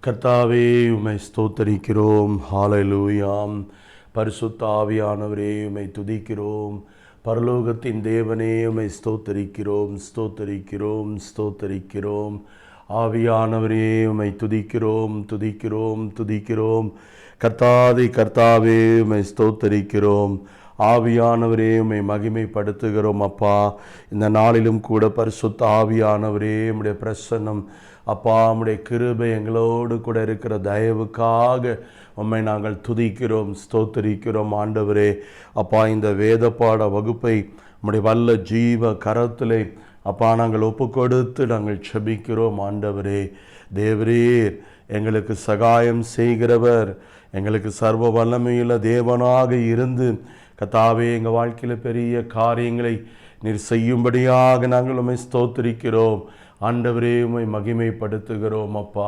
கர்த்தாவே, உம்மை ஸ்தோத்தரிக்கிறோம். ஹல்லேலூயாம். பரிசுத்த ஆவியானவரே, உம்மை துதிக்கிறோம். பரலோகத்தின் தேவனே, உம்மை ஸ்தோத்தரிக்கிறோம், ஸ்தோத்தரிக்கிறோம், ஸ்தோத்தரிக்கிறோம். ஆவியானவரே, உம்மை துதிக்கிறோம், துதிக்கிறோம், துதிக்கிறோம். கர்த்தாவே, உம்மை ஸ்தோத்தரிக்கிறோம். ஆவியானவரே, உம்மை மகிமைப்படுத்துகிறோம். அப்பா, இந்த நாளிலும் கூட பரிசுத்த ஆவியானவரே, உம்முடைய பிரசன்னம் அப்பா, உம்முடைய கிருபை எங்களோடு கூட இருக்கிற தயவுக்காக உம்மை நாங்கள் துதிக்கிறோம், ஸ்தோத்தரிக்கிறோம். ஆண்டவரே, அப்பா, இந்த வேத பாட வகுப்பை உம்முடைய வல்ல ஜீவ கரத்திலே அப்பா நாங்கள் ஒப்பு கொடுத்து நாங்கள் செபிக்கிறோம். ஆண்டவரே, தேவரீர் எங்களுக்கு சகாயம் செய்கிறவர், எங்களுக்கு சர்வ வல்லமையுள்ள தேவனாக இருந்து கர்த்தாவே, எங்கள் வாழ்க்கையில் பெரிய காரியங்களை நீர் செய்யும்படியாக நாங்கள் உம்மை ஸ்தோத்தரிக்கிறோம். ஆண்டவரே, உம்மை மகிமைப்படுத்துகிறோம். அப்பா,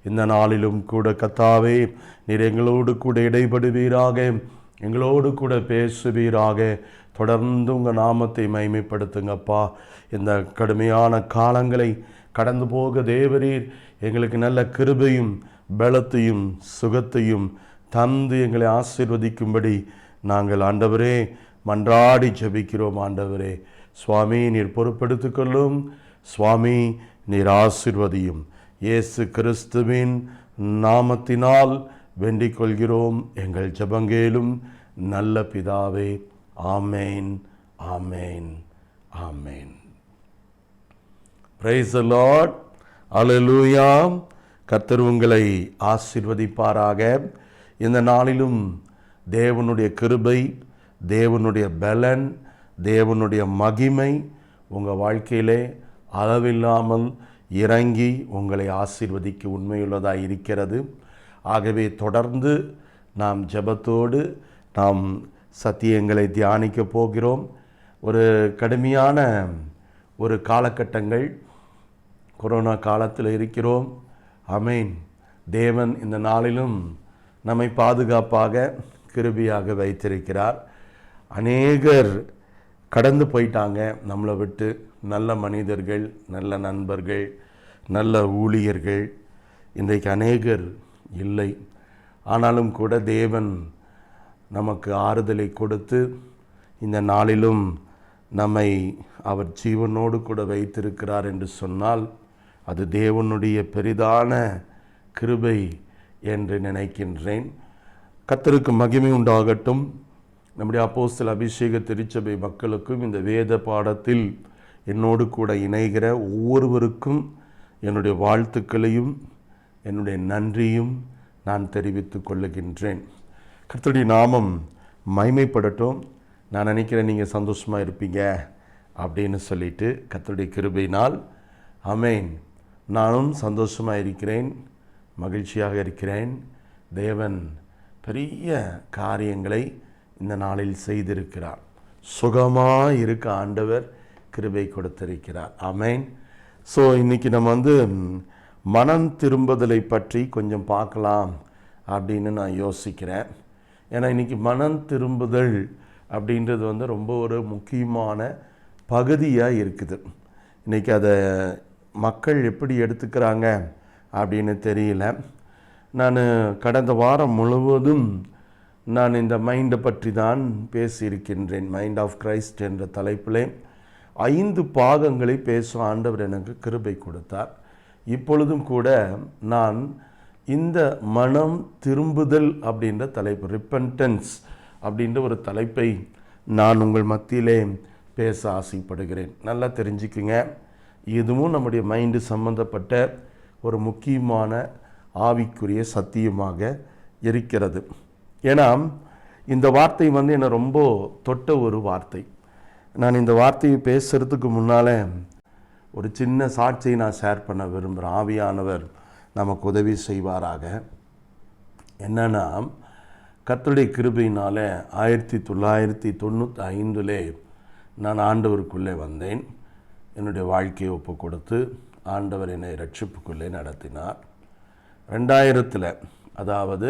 இந்த நாளிலும் கூட கர்த்தாவே, நீர் எங்களோடு கூட இடைபடுவீராக, எங்களோடு கூட பேசுவீராக. தொடர்ந்து உங்கள் நாமத்தை மகிமைப்படுத்துங்கப்பா. இந்த கடுமையான காலங்களை கடந்து போக தேவரீர் எங்களுக்கு நல்ல கிருபையும் பலத்தையும் சுகத்தையும் தந்து எங்களை ஆசீர்வதிக்கும்படி நாங்கள் ஆண்டவரே மன்றாடி ஜெபிக்கிறோம். ஆண்டவரே சுவாமி, நீர் பொறுப்பெடுத்துக் கொள்ளும். சுவாமி, நீர் ஆசீர்வதியும். இயேசு கிறிஸ்துவின் நாமத்தினால் வேண்டிக் கொள்கிறோம் எங்கள் ஜெபங்கேலும் நல்ல பிதாவே. ஆமேன், ஆமேன், ஆமேன். Praise the lord. அல்லேலூயா. கர்த்தர் உங்களை ஆசீர்வதிப்பாராக. இந்த நாளிலும் தேவனுடைய கிருபை, தேவனுடைய பலன், தேவனுடைய மகிமை உங்கள் வாழ்க்கையிலே அளவில்லாமல் இறங்கி உங்களை ஆசீர்வதிக்க உண்மையுள்ளதாக இருக்கிறது. ஆகவே தொடர்ந்து நாம் ஜெபத்தோடு நாம் சத்தியங்களை தியானிக்க போகிறோம். ஒரு கடுமையான ஒரு காலகட்டங்கள், கொரோனா காலத்தில் இருக்கிறோம். ஆமென். தேவன் இந்த நாளிலும் நம்மை பாதுகாப்பாக கிருபையாக வைத்திருக்கிறார். அநேகர் கடந்து போயிட்டாங்க நம்மளை விட்டு. நல்ல மனிதர்கள், நல்ல நண்பர்கள், நல்ல ஊழியர்கள் இன்றைக்கு அநேகர் இல்லை. ஆனாலும் கூட தேவன் நமக்கு ஆறுதலை கொடுத்து இந்த நாளிலும் நம்மை அவர் ஜீவனோடு கூட வைத்திருக்கிறார் என்று சொன்னால் அது தேவனுடைய பெரிதான கிருபை என்று நினைக்கின்றேன். கர்த்தருக்கு மகிமை உண்டாகட்டும். நம்முடைய அப்போஸ்தல அபிஷேக திருச்சபை மக்களுக்கும் இந்த வேத பாடத்தில் என்னோடு கூட இணைகிற ஒவ்வொருவருக்கும் என்னுடைய வாழ்த்துக்களையும் என்னுடைய நன்றியும் நான் தெரிவித்து கொள்ளுகின்றேன். கர்த்தருடைய நாமம் மகிமைப்படட்டும். நான் நினைக்கிறேன் நீங்கள் சந்தோஷமாக இருப்பீங்க அப்படின்னு சொல்லிட்டு, கர்த்தருடைய கிருபையினால் ஆமென், நானும் சந்தோஷமாக இருக்கிறேன், மகிழ்ச்சியாக இருக்கிறேன். தேவன் பெரிய காரியங்களை இந்த நாளில் செய்திருக்கிறார். சுகமாக இருக்க ஆண்டவர் கிருபை கொடுத்திருக்கிறார். ஆமென். ஸோ இன்றைக்கி நம்ம மனம் திரும்புதலை பற்றி கொஞ்சம் பார்க்கலாம் அப்படின்னு நான் யோசிக்கிறேன். ஏன்னா இன்றைக்கி மனம் திரும்புதல் அப்படின்றது ரொம்ப ஒரு முக்கியமான பகுதியாக இருக்குது. இன்றைக்கி அதை மக்கள் எப்படி எடுத்துக்கிறாங்க அப்படின்னு தெரியல. நான் கடந்த வாரம் முழுவதும் நான் இந்த மைண்டை பற்றி தான் பேசியிருக்கின்றேன். மைண்ட் ஆஃப் கிரைஸ்ட் என்ற தலைப்பிலே 5 பாகங்களை பேச ஆண்டவர் எனக்கு கிருபை கொடுத்தார். இப்பொழுதும் கூட நான் இந்த மனம் திரும்புதல் அப்படின்ற தலைப்பு, ரிப்பன்டன்ஸ் அப்படின்ற ஒரு தலைப்பை நான் உங்கள் மத்தியிலே பேச ஆசைப்படுகிறேன். நல்லா தெரிஞ்சுக்குங்க, இதுவும் நம்முடைய மைண்டு சம்பந்தப்பட்ட ஒரு முக்கியமான ஆவிக்குரிய சத்தியமாக இருக்கிறது. ஏன்னா இந்த வார்த்தை என்னை ரொம்ப தொட்ட ஒரு வார்த்தை. நான் இந்த வார்த்தையை பேசுகிறதுக்கு முன்னால் ஒரு சின்ன சாட்சியை நான் ஷேர் பண்ண விரும்புகிறேன். ஆவியானவர் நமக்கு உதவி செய்வாராக. என்னன்னா, கர்த்தருடைய கிருபையினால் 1995 நான் ஆண்டவருக்குள்ளே வந்தேன். என்னுடைய வாழ்க்கையை ஒப்பு கொடுத்து ஆண்டவர் என்னை ரட்சிப்புக்குள்ளே நடத்தினார். 2000 அதாவது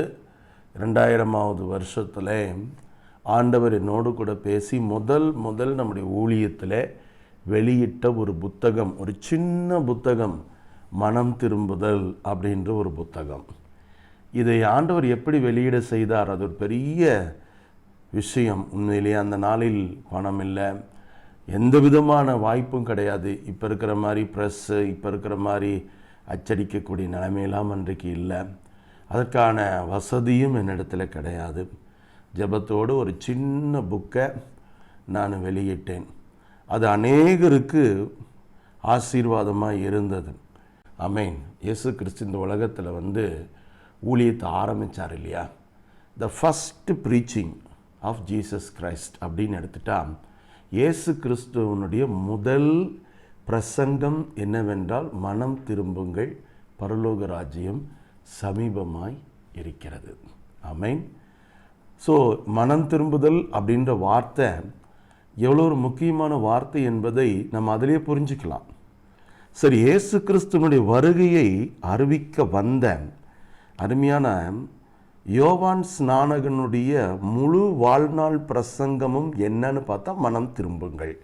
2000ஆவது வருஷத்தில் ஆண்டவர் என்னோடு கூட பேசி முதல் நம்முடைய ஊழியத்தில் வெளியிட்ட ஒரு புத்தகம், ஒரு சின்ன புத்தகம். மனம் திரும்புதல் அப்படின்ற ஒரு புத்தகம். இதை ஆண்டவர் எப்படி வெளியிட செய்தார்? அது ஒரு பெரிய விஷயம். உண்மையிலேயே அந்த நாளில் பணம் இல்லை, எந்த விதமான வாய்ப்பும் கிடையாது. இப்போ இருக்கிற மாதிரி ப்ரெஸ்ஸு, இப்போ இருக்கிற மாதிரி அச்சடிக்கக்கூடிய நிலைமையெல்லாம் அன்றைக்கு இல்லை. அதற்கான வசதியும் என்னிடத்தில் கிடையாது. ஜெபத்தோடு ஒரு சின்ன புக்கை நான் வெளியிட்டேன். அது அநேகருக்கு ஆசீர்வாதமாக இருந்தது. ஆமென். இயேசு கிறிஸ்து இந்த உலகத்தில் ஊழியத்தை ஆரம்பித்தார் இல்லையா? The first preaching of Jesus Christ அப்படின்னு எடுத்துட்டா, இயேசு கிறிஸ்துவனுடைய முதல் பிரசங்கம் என்னவென்றால், மனம் திரும்புங்கள், பரலோக ராஜ்யம் சமீபமாய் இருக்கிறது. ஆமென். ஸோ மனம் திரும்புதல் அப்படின்ற வார்த்தை எவ்வளோ ஒரு முக்கியமான வார்த்தை என்பதை நம்ம அதிலே புரிஞ்சுக்கலாம். சரி, இயேசு கிறிஸ்துவனுடைய வருகையை அறிவிக்க வந்த அருமையான யோவான் ஸ்நானகனுடைய முழு வாழ்நாள் பிரசங்கமும் என்னன்னு பார்த்தா, மனம் திரும்புங்கள்.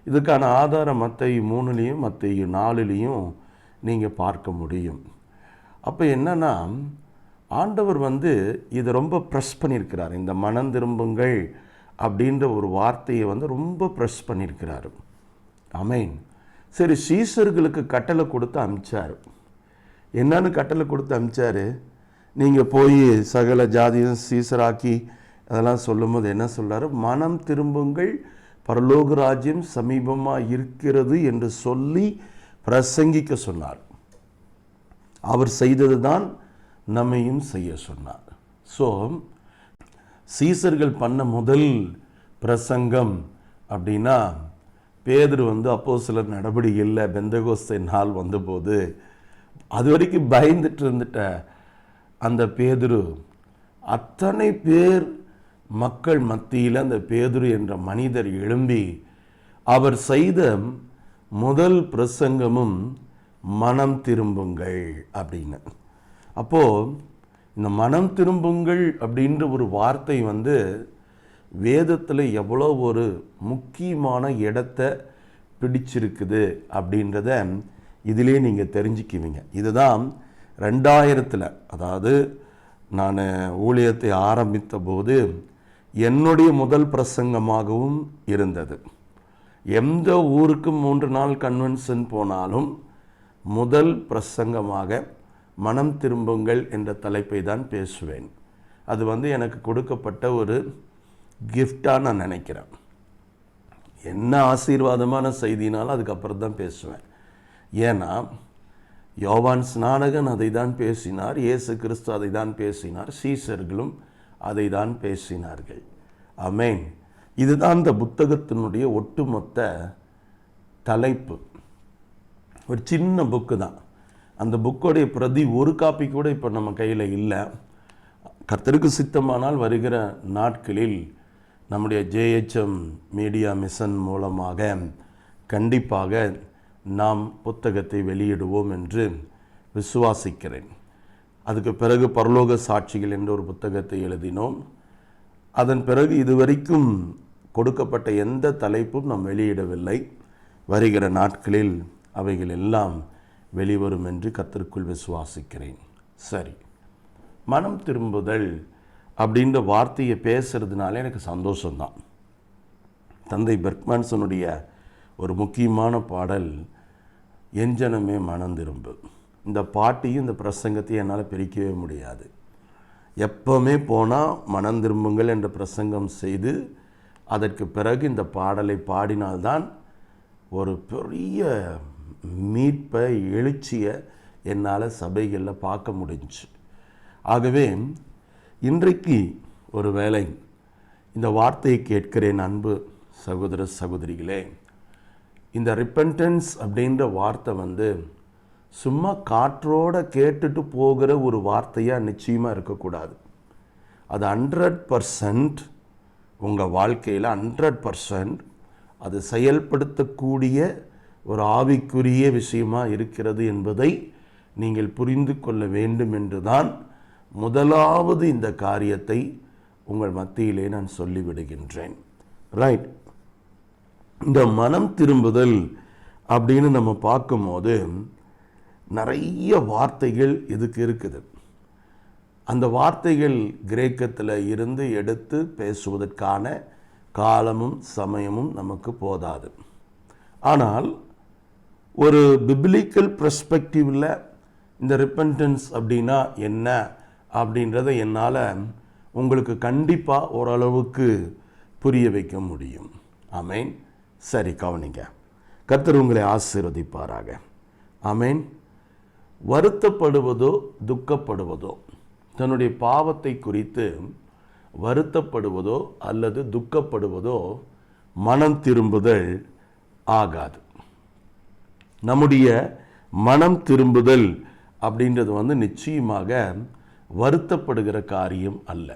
இதுக்கான ஆதாரம் மத்தேயு 3லையும் மத்தேயு 4லையும் நீங்கள் பார்க்க முடியும். அப்போ என்னன்னா, ஆண்டவர் இதை ரொம்ப ப்ரெஸ் பண்ணியிருக்கிறார். இந்த மனம் திரும்புங்கள் அப்படின்ற ஒரு வார்த்தையை ரொம்ப ப்ரெஸ் பண்ணியிருக்கிறார். ஆமென். சரி, சீசர்களுக்கு கட்டளை கொடுத்து அனுப்பிச்சார். என்னன்னு கட்டளை கொடுத்து அனுப்பிச்சார்? நீங்கள் போய் சகல ஜாதியும் சீசராக்கி அதெல்லாம் சொல்லும்போது என்ன சொல்கிறாரு? மனம் திரும்புங்கள், பரலோக ராஜ்யம் சமீபமாக இருக்கிறது என்று சொல்லி பிரசங்கிக்க சொன்னார். அவர் செய்தது தான் நம்மையும் செய்ய சொன்னார். ஸோ சீசர்கள் பண்ண முதல் பிரசங்கம் அப்படின்னா, பேதுரு அப்போஸ்தலர் நடபடிகளில் பெந்தகோஸ்தே நாள் வந்தபோது அது வரைக்கும் பயந்துட்டு இருந்துட்ட அந்த பேதுரு, அத்தனை பேர் மக்கள் மத்தியில் அந்த பேதுரு என்ற மனிதர் எழும்பி அவர் செய்த முதல் பிரசங்கமும் மனம் திரும்புங்கள் அப்படின்னு. அப்போது இந்த மனம் திரும்புங்கள் அப்படின்ற ஒரு வார்த்தை வேதத்தில் எவ்வளோ ஒரு முக்கியமான இடத்தை பிடிச்சிருக்குது அப்படின்றத இதிலே நீங்கள் தெரிஞ்சுக்குவீங்க. இதுதான் 2000, அதாவது நான் ஊழியத்தை ஆரம்பித்த போது என்னுடைய முதல் பிரசங்கமாகவும் இருந்தது. எந்த ஊருக்கு 3 நாள் கன்வென்ஷன் போனாலும் முதல் பிரசங்கமாக மனம் திரும்புங்கள் என்ற தலைப்பை தான் பேசுவேன். அது எனக்கு கொடுக்கப்பட்ட ஒரு கிஃப்டாக நான் நினைக்கிறேன். என்ன ஆசீர்வாதமான செய்தினாலும் அதுக்கப்புறம் தான் பேசுவேன். ஏன்னா யோவான் ஸ்நானகன் அதை தான் பேசினார், இயேசு கிறிஸ்து அதை தான் பேசினார், சீசர்களும் அதை தான் பேசினார்கள். ஆமென். இதுதான் இந்த புத்தகத்தினுடைய ஒட்டுமொத்த தலைப்பு. ஒரு சின்ன புக்கு தான். அந்த புக்கோடைய பிரதி ஒரு காப்பி கூட இப்போ நம்ம கையில் இல்லை. கர்த்தருக்கு சித்தமானால் வருகிற நாட்களில் நம்முடைய JHM மீடியா மிஷன் மூலமாக கண்டிப்பாக நாம் புத்தகத்தை வெளியிடுவோம் என்று விசுவாசிக்கிறேன். அதுக்கு பிறகு பரலோக சாட்சிகள் என்ற ஒரு புத்தகத்தை எழுதினோம். அதன் பிறகு இதுவரைக்கும் கொடுக்கப்பட்ட எந்த தலைப்பும் நாம் வெளியிடவில்லை. வருகிற நாட்களில் அவைகள் எல்லாம் வெளிவரும் என்று கர்த்தருக்குள் விசுவாசிக்கிறேன். சரி, மனம் திரும்புதல் அப்படின்ற வார்த்தையை பேசுறதுனால எனக்கு சந்தோஷம்தான். தந்தை பெர்க்மன்சனுடைய ஒரு முக்கியமான பாடல், என் ஜனமே மனம் திரும்பு. இந்த பாட்டையும் இந்த பிரசங்கத்தையும் என்னால் பிரிக்கவே முடியாது. எப்போவுமே போனால் மனம் திரும்புங்கள் என்ற பிரசங்கம் செய்து அதற்கு பிறகு இந்த பாடலை பாடினால்தான் ஒரு பெரிய மீட்பை, எழுச்சியை என்னால் சபைகளில் பார்க்க முடிஞ்சு. ஆகவே இன்றைக்கு ஒரு வேளை இந்த வார்த்தையை கேட்கிறேன் அன்பு சகோதர சகோதரிகளே. இந்த ரிப்பென்டன்ஸ் அப்படின்ற வார்த்தை சும்மா காற்றோட கேட்டுட்டு போகிற ஒரு வார்த்தையாக நிச்சயமாக இருக்கக்கூடாது. அது 100% உங்கள் வாழ்க்கையில் 100% அது செயல்படுத்தக்கூடிய ஒரு ஆவிக்குரிய விஷயமாக இருக்கிறது என்பதை நீங்கள் புரிந்து கொள்ள வேண்டும் என்று தான் முதலாவது இந்த காரியத்தை உங்கள் மத்தியிலே நான் சொல்லிவிடுகின்றேன். ரைட். இந்த மனம் திரும்புதல் அப்படின்னு நம்ம பார்க்கும்போது நிறைய வார்த்தைகள் இதுக்கு இருக்குது. அந்த வார்த்தைகள் கிரேக்கத்தில் இருந்து எடுத்து பேசுவதற்கான காலமும் சமயமும் நமக்கு போதாது. ஆனால் ஒரு பிப்ளிக்கல் பெர்ஸ்பெக்டிவில் இந்த ரிப்பன்டன்ஸ் அப்படின்னா என்ன அப்படின்றத என்னால் உங்களுக்கு கண்டிப்பாக ஓரளவுக்கு புரிய வைக்க முடியும். ஆமேன். சரி, கவனிங்க. கர்த்தர் உங்களை ஆசீர்வதிப்பாராக. ஆமேன். வருத்தப்படுவதோ துக்கப்படுவதோ, தன்னுடைய பாவத்தை குறித்து வருத்தப்படுவதோ அல்லது துக்கப்படுவதோ மனம் திரும்புதல் ஆகாது. நம்முடைய மனம் திரும்புதல் அப்படின்றது நிச்சயமாக வருத்தப்படுகிற காரியம் அல்ல,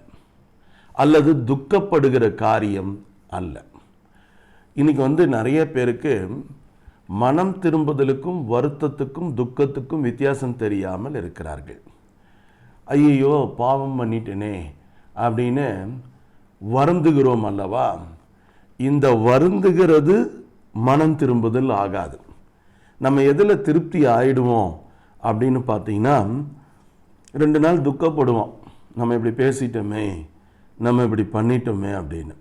அல்லது துக்கப்படுகிற காரியம் அல்ல. இன்னைக்கு நிறைய பேருக்கு மனம் திரும்புதலுக்கும் வருத்தத்துக்கும் துக்கத்துக்கும் வித்தியாசம் தெரியாமல் இருக்கிறார்கள். ஐயோ பாவம் பண்ணிட்டேனே அப்படின்னு வருந்துகிறோம் அல்லவா? இந்த வருந்துகிறது மனம் திரும்புதல் ஆகாது. நம்ம எதில் திருப்தி ஆயிடுவோம் அப்படின்னு பார்த்தீங்கன்னா, 2 நாள் துக்கப்படுவோம், நம்ம இப்படி பேசிட்டோமே, நம்ம இப்படி பண்ணிட்டோமே அப்படின்னு.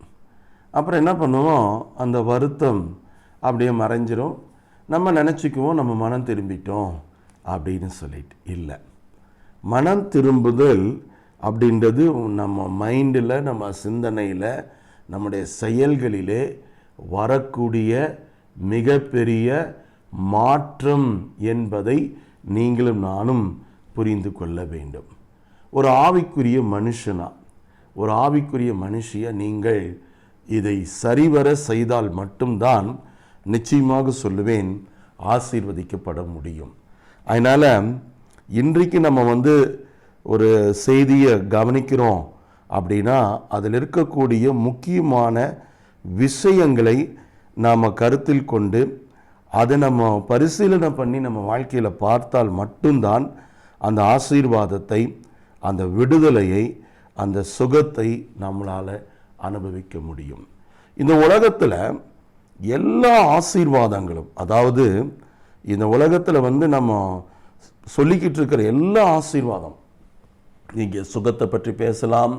அப்புறம் என்ன பண்ணுவோம், அந்த வருத்தம் அப்படியே மறைஞ்சிரும். நம்ம நினச்சிக்குவோம் நம்ம மனம் திரும்பிட்டோம் அப்படின்னு சொல்லிட்டு. இல்லை, மனம் திரும்புதல் அப்படின்றது நம்ம மைண்டில், நம்ம சிந்தனையில், நம்முடைய செயல்களிலே வரக்கூடிய மிகப்பெரிய மாற்றம் என்பதை நீங்களும் நானும் புரிந்து கொள்ள வேண்டும். ஒரு ஆவிக்குரிய மனுஷனா, ஒரு ஆவிக்குரிய மனுஷிய நீங்கள் இதை சரிவர செய்தால் மட்டும்தான் நிச்சயமாக சொல்லுவேன் ஆசீர்வதிக்கப்பட முடியும். அதனால் இன்றைக்கு நம்ம ஒரு செய்தியை கவனிக்கிறோம் அப்படின்னா அதில் இருக்கக்கூடிய முக்கியமான விஷயங்களை நாம் கருத்தில் கொண்டு அதை நம்ம பரிசீலனை பண்ணி நம்ம வாழ்க்கையில் பார்த்தால் மட்டும்தான் அந்த ஆசீர்வாதத்தை, அந்த விடுதலையை, அந்த சுகத்தை நம்மளால் அனுபவிக்க முடியும். இந்த உலகத்தில் எல்லா ஆசீர்வாதங்களும், அதாவது இந்த உலகத்தில் நம்ம சொல்லிக்கிட்டு இருக்கிற எல்லா ஆசீர்வாதம், நீங்கள் சுகத்தை பற்றி பேசலாம்,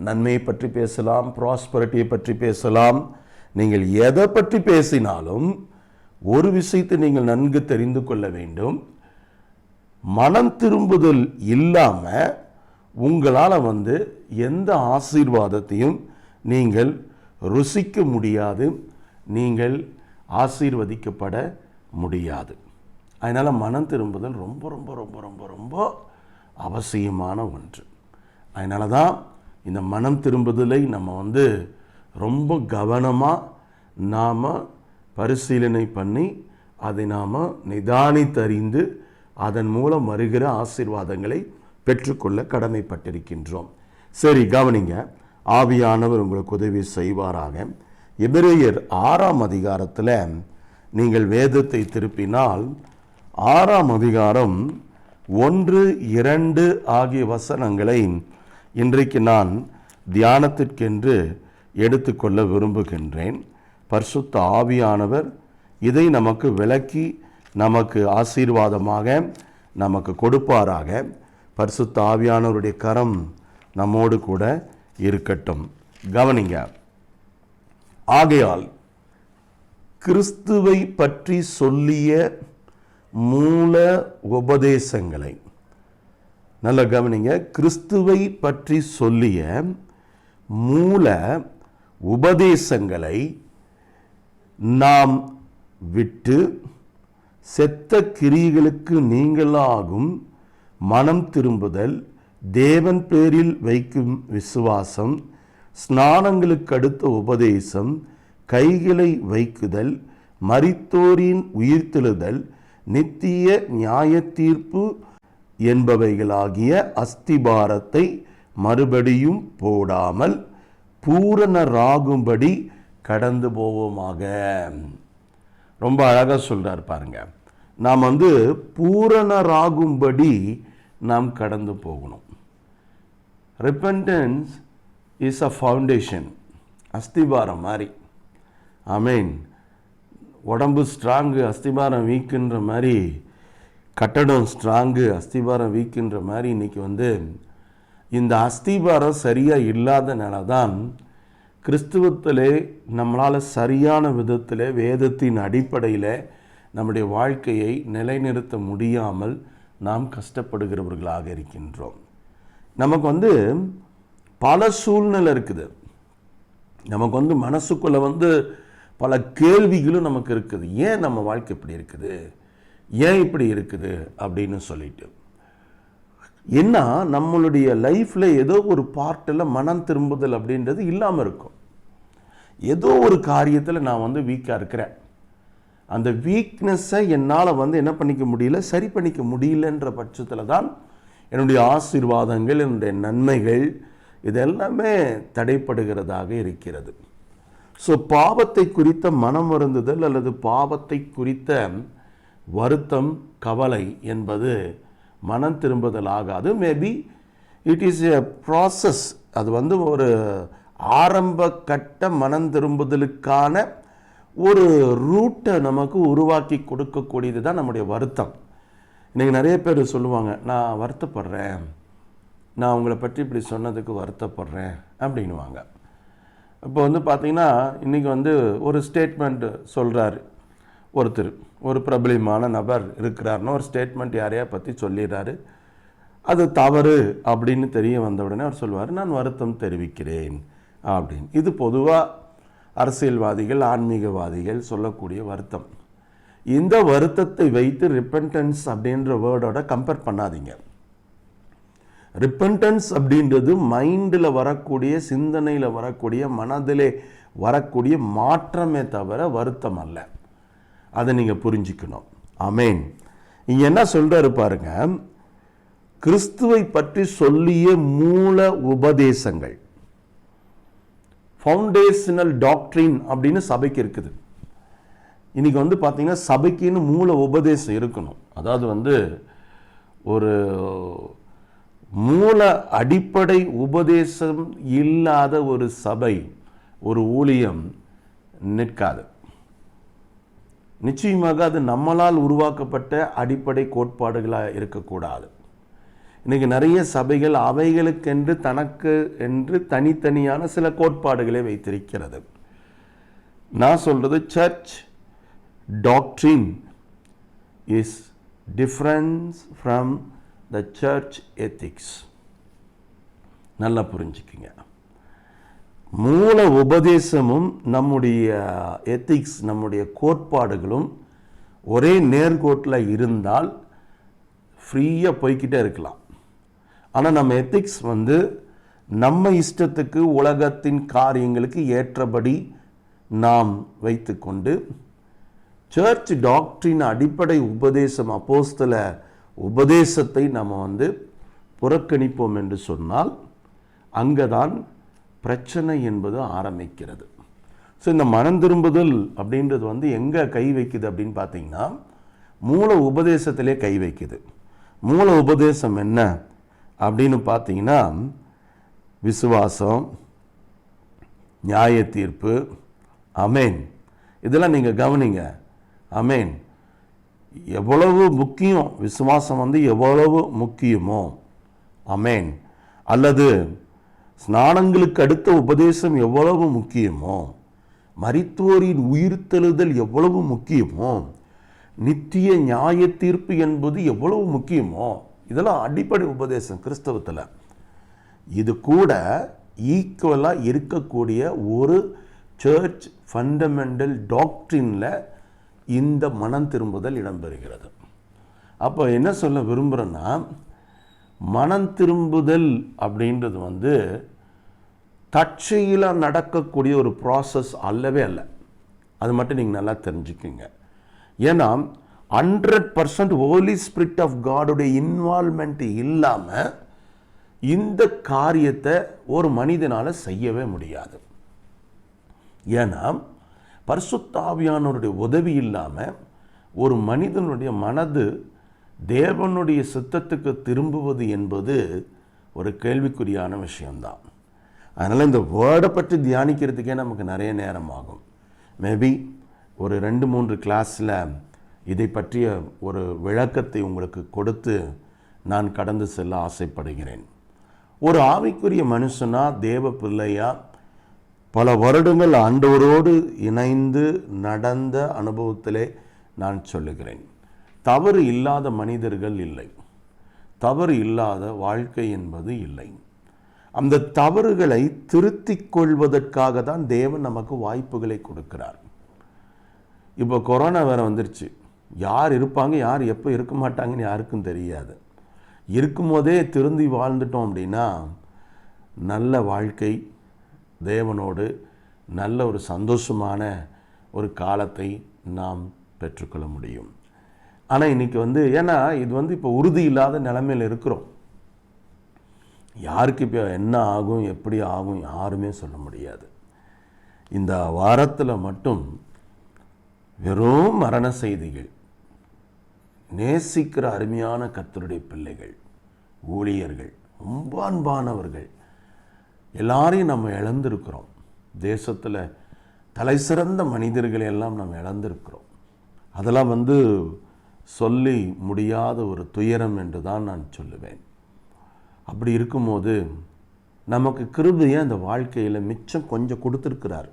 நன்மையை பற்றி பேசலாம், ப்ராஸ்பரிட்டியை பற்றி பேசலாம், நீங்கள் எதை பற்றி பேசினாலும் ஒரு விஷயத்தை நீங்கள் நன்கு தெரிந்து கொள்ள வேண்டும். மனம் திரும்புதல் இல்லாமல் உங்களால் எந்த ஆசீர்வாதத்தையும் நீங்கள் ருசிக்க முடியாது, நீங்கள் ஆசீர்வதிக்கப்பட முடியாது. அதனால் மனம் திரும்புதல் ரொம்ப ரொம்ப ரொம்ப ரொம்ப ரொம்ப அவசியமான ஒன்று. அதனால தான் இந்த மனம் திரும்புதலை நம்ம ரொம்ப கவனமாக நாம் பரிசீலனை பண்ணி அதை நாம் நிதானித்தறிந்து அதன் மூலம் வருகிற ஆசீர்வாதங்களை பெற்றுக்கொள்ள கடமைப்பட்டிருக்கின்றோம். சரி, கவனிங்க. ஆவியானவர் உங்களுக்கு உதவி செய்வாராக. எபிரேயர் 6ஆம் அதிகாரத்தில் நீங்கள் வேதத்தை திருப்பினால் 6ஆம் அதிகாரம் 1, 2 ஆகிய வசனங்களை இன்றைக்கு நான் தியானத்திற்கென்று எடுத்துக்கொள்ள விரும்புகின்றேன். பரிசுத்த ஆவியானவர் இதை நமக்கு விளக்கி நமக்கு ஆசீர்வாதமாக நமக்கு கொடுப்பாராக. பரிசுத்த ஆவியானவருடைய கரம் நம்மோடு கூட இருக்கட்டும். கவனிங்க. ஆகையால் கிறிஸ்துவை பற்றி சொல்லிய மூல உபதேசங்களை, நல்ல கவனிங்க, கிறிஸ்துவை பற்றி சொல்லிய மூல உபதேசங்களை நாம் விட்டு செத்த கிரியைகளுக்கு நீங்களாகும் மனம் திரும்புதல், தேவன் பேரில் வைக்கும் விசுவாசம், ஸ்நானங்களுக்கு அடுத்த உபதேசம், கைகளை வைக்குதல், மரித்தோரின் உயிர்த்தெழுதல், நித்திய நியாய தீர்ப்பு என்பவைகளாகிய அஸ்திபாரத்தை மறுபடியும் போடாமல் பூரணராகும்படி கடந்து போவோமாக. ரொம்ப அழகாக சொல்கிறார் பாருங்க. நாம் பூரணராகும்படி நாம் கடந்து போகணும். ரிப்பெண்டன்ஸ் இஸ் அ ஃபவுண்டேஷன், அஸ்திபாரம் மாதிரி. ஆமேன். உடம்பு ஸ்ட்ராங்கு, அஸ்திபாரம் வீக்குன்ற மாதிரி கட்டடம் ஸ்ட்ராங்கு, அஸ்திபாரம் வீக்குன்ற மாதிரி இன்றைக்கி இந்த அஸ்திபாரம் சரியாக இல்லாதனால தான் கிறிஸ்துவத்திலே நம்மளால் சரியான விதத்தில் வேதத்தின் அடிப்படையில் நம்முடைய வாழ்க்கையை நிலைநிறுத்த முடியாமல் நாம் கஷ்டப்படுகிறவர்களாக இருக்கின்றோம். நமக்கு பல சூழ்நிலை இருக்குது. நமக்கு மனசுக்குள்ளே பல கேள்விகளும் நமக்கு இருக்குது. ஏன் நம்ம வாழ்க்கை இப்படி இருக்குது, ஏன் இப்படி இருக்குது அப்படின்னு சொல்லிட்டு. என்ன நம்மளுடைய லைஃப்பில் ஏதோ ஒரு பார்ட்டில் மனம் திரும்புதல் அப்படின்றது இல்லாமல் இருக்கும். ஏதோ ஒரு காரியத்தில் நான் வீக்காக இருக்கிறேன். அந்த வீக்னஸை என்னால் என்ன பண்ணிக்க முடியல, சரி பண்ணிக்க முடியலன்ற பட்சத்தில் தான் என்னுடைய ஆசீர்வாதங்கள், என்னுடைய நன்மைகள் இதெல்லாமே தடைப்படுகிறதாக இருக்கிறது. ஸோ பாவத்தை குறித்த மனம் வருந்துதல் அல்லது பாவத்தை குறித்த வருத்தம், கவலை என்பது மனம் திரும்புதல் ஆகாது. Maybe it is a process. அது ஒரு ஆரம்ப கட்ட மனம் திரும்புதலுக்கான ஒரு ரூட்டை நமக்கு உருவாக்கி கொடுக்கக்கூடியது தான் நம்முடைய வருத்தம். இன்றைக்கி நிறைய பேர் சொல்லுவாங்க, நான் வருத்தப்படுறேன், நான் உங்களை பற்றி இப்படி சொன்னதுக்கு வருத்தப்படுறேன் அப்படின்வாங்க. இப்போ பார்த்திங்கன்னா இன்றைக்கி ஒரு ஸ்டேட்மெண்ட் சொல்கிறாரு ஒருத்தர், ஒரு பிரபலமான நபர் இருக்கிறாருன்னா ஒரு ஸ்டேட்மெண்ட் யாரையா பற்றி சொல்லிடுறாரு. அது தவறு அப்படின்னு தெரிய வந்த உடனே அவர் சொல்லுவார், நான் வருத்தம் தெரிவிக்கிறேன் அப்படின்னு. இது பொதுவாக அரசியல்வாதிகள், ஆன்மீகவாதிகள் சொல்லக்கூடிய வருத்தம். இந்த வருத்தத்தை வைத்து ரிப்பென்டன்ஸ் அப்படின்ற வேர்டோட கம்பேர் பண்ணாதீங்க. ரிப்பென்டன்ஸ் அப்படின்றது மைண்டில் வரக்கூடிய, சிந்தனையில் வரக்கூடிய, மனதிலே வரக்கூடிய மாற்றமே தவிர வருத்தம் அல்ல. அதை நீங்கள் புரிஞ்சுக்கணும். ஆமேன். இங்கே என்ன சொல்கிறாரு பாருங்க, கிறிஸ்துவை பற்றி சொல்லிய மூல உபதேசங்கள், ஃபவுண்டேஷனல் டாக்ட்ரின் அப்படின்னு சபைக்கு இருக்குது. இன்றைக்கி பார்த்தீங்கன்னா சபைக்குன்னு மூல உபதேசம் இருக்கணும். அதாவது ஒரு மூல அடிப்படை உபதேசம் இல்லாத ஒரு சபை, ஒரு ஊழியம் நிற்காது. நிச்சயமாக அது நம்மளால் உருவாக்கப்பட்ட அடிப்படை கோட்பாடுகளாக இருக்கக்கூடாது. இன்றைக்கி நிறைய சபைகள் அவைகளுக்கென்று தனக்கு என்று தனித்தனியான சில கோட்பாடுகளை வைத்திருக்கிறது. நான் சொல்கிறது church doctrine is difference from the church ethics. நல்லா புரிஞ்சுக்குங்க. மூல உபதேசமும் நம்முடைய எத்திக்ஸ், நம்முடைய கோட்பாடுகளும் ஒரே நேர்கோட்டில் இருந்தால் ஃப்ரீயாக போய்கிட்டே இருக்கலாம். ஆனால் நம்ம எத்திக்ஸ் நம்ம இஷ்டத்துக்கு உலகத்தின் காரியங்களுக்கு ஏற்றபடி நாம் வைத்து கொண்டு சர்ச் டாக்ட்ரின் அடிப்படை உபதேசம், அப்போஸ்தல உபதேசத்தை நம்ம புறக்கணிப்போம் என்று சொன்னால் அங்கே தான் பிரச்சனை என்பது ஆரம்பிக்கிறது. ஸோ இந்த மனம் திரும்புதல் அப்படின்றது எங்கே கை வைக்குது அப்படின்னு பார்த்தீங்கன்னா மூல உபதேசத்திலே கை வைக்குது. மூல உபதேசம் என்ன அப்படின்னு பார்த்தீங்கன்னா விசுவாசம், நியாய தீர்ப்பு. அமேன். இதெல்லாம் நீங்கள் கவனிங்க. அமேன். எவ்வளவு முக்கியம் விசுவாசம் எவ்வளவு முக்கியமோ, அமேன், அல்லது ஸ்நானங்களுக்கு அடுத்த உபதேசம் எவ்வளவு முக்கியமோ, மரித்தோரின் உயிர்த்தெழுதல் எவ்வளவு முக்கியமோ, நித்திய நியாய தீர்ப்பு என்பது எவ்வளவு முக்கியமோ, இதெல்லாம் அடிப்படை உபதேசம் கிறிஸ்தவத்தில். இது கூட ஈக்குவலாக இருக்கக்கூடிய ஒரு சர்ச் ஃபண்டமெண்டல் டாக்ட்ரினில் இந்த மனம் திரும்புதல் இடம்பெறுகிறது. அப்போ என்ன சொல்ல விரும்புகிறேன்னா, மனம் திரும்புதல் அப்படின்றது தற்செயலாக நடக்கக்கூடிய ஒரு ப்ராசஸ் அல்லவே அல்ல. அது மட்டும் நீங்கள் நல்லா தெரிஞ்சுக்குங்க. ஏன்னா 100% ஹோலி ஸ்பிரிட் ஆஃப் காடுடைய இன்வால்மெண்ட் இல்லாமல் இந்த காரியத்தை ஒரு மனிதனால் செய்யவே முடியாது. ஏன்னா பரிசுத்த ஆவியானவருடைய உதவி இல்லாமல் ஒரு மனிதனுடைய மனது தேவனுடைய சித்தத்துக்கு திரும்புவது என்பது ஒரு கேள்விக்குறியான விஷயம்தான். அதனால் இந்த வேர்டை பற்றி தியானிக்கிறதுக்கே நமக்கு நிறைய நேரம் ஆகும். மேபி ஒரு 2-3 கிளாஸில் இதை பற்றிய ஒரு விளக்கத்தை உங்களுக்கு கொடுத்து நான் கடந்து செல்ல ஆசைப்படுகிறேன். ஒரு ஆவிக்குரிய மனுஷனா, தேவ பிள்ளையா, பல வருடங்கள் ஆண்டவரோடு இணைந்து நடந்த அனுபவத்திலே நான் சொல்லுகிறேன், தவறு இல்லாத மனிதர்கள் இல்லை, தவறு இல்லாத வாழ்க்கை என்பது இல்லை. அந்த தவறுகளை திருத்திக் கொள்வதற்காக தான் தேவன் நமக்கு வாய்ப்புகளை கொடுக்கிறார். இப்போ கொரோனா வேறு வந்துருச்சு. யார் இருப்பாங்க, யார் எப்போ இருக்க மாட்டாங்கன்னு யாருக்கும் தெரியாது. இருக்கும்போதே திருந்தி வாழ்ந்துட்டோம் அப்படின்னா நல்ல வாழ்க்கை, தேவனோடு நல்ல ஒரு சந்தோஷமான ஒரு காலத்தை நாம் பெற்றுக்கொள்ள முடியும். ஆனால் இன்றைக்கி ஏன்னா இது இப்போ உறுதி இல்லாத நிலைமையில் இருக்கிறோம். யாருக்கு இப்போ என்ன ஆகும், எப்படி ஆகும், யாருமே சொல்ல முடியாது. இந்த வாரத்தில் மட்டும் வெறும் மரண செய்திகள். நேசிக்கிற அருமையான கர்த்தருடைய பிள்ளைகள், ஊழியர்கள், ரொம்ப அன்பானவர்கள் எல்லாரையும் நம்ம இழந்திருக்கிறோம். தேசத்தில் தலை சிறந்த மனிதர்களை எல்லாம் நம்ம இழந்திருக்கிறோம். அதெல்லாம் சொல்லி முடியாத ஒரு துயரம் என்று தான் நான் சொல்லுவேன். அப்படி இருக்கும்போது நமக்கு கிருபையை அந்த வாழ்க்கையில் மிச்சம் கொஞ்சம் கொடுத்துருக்கிறார்.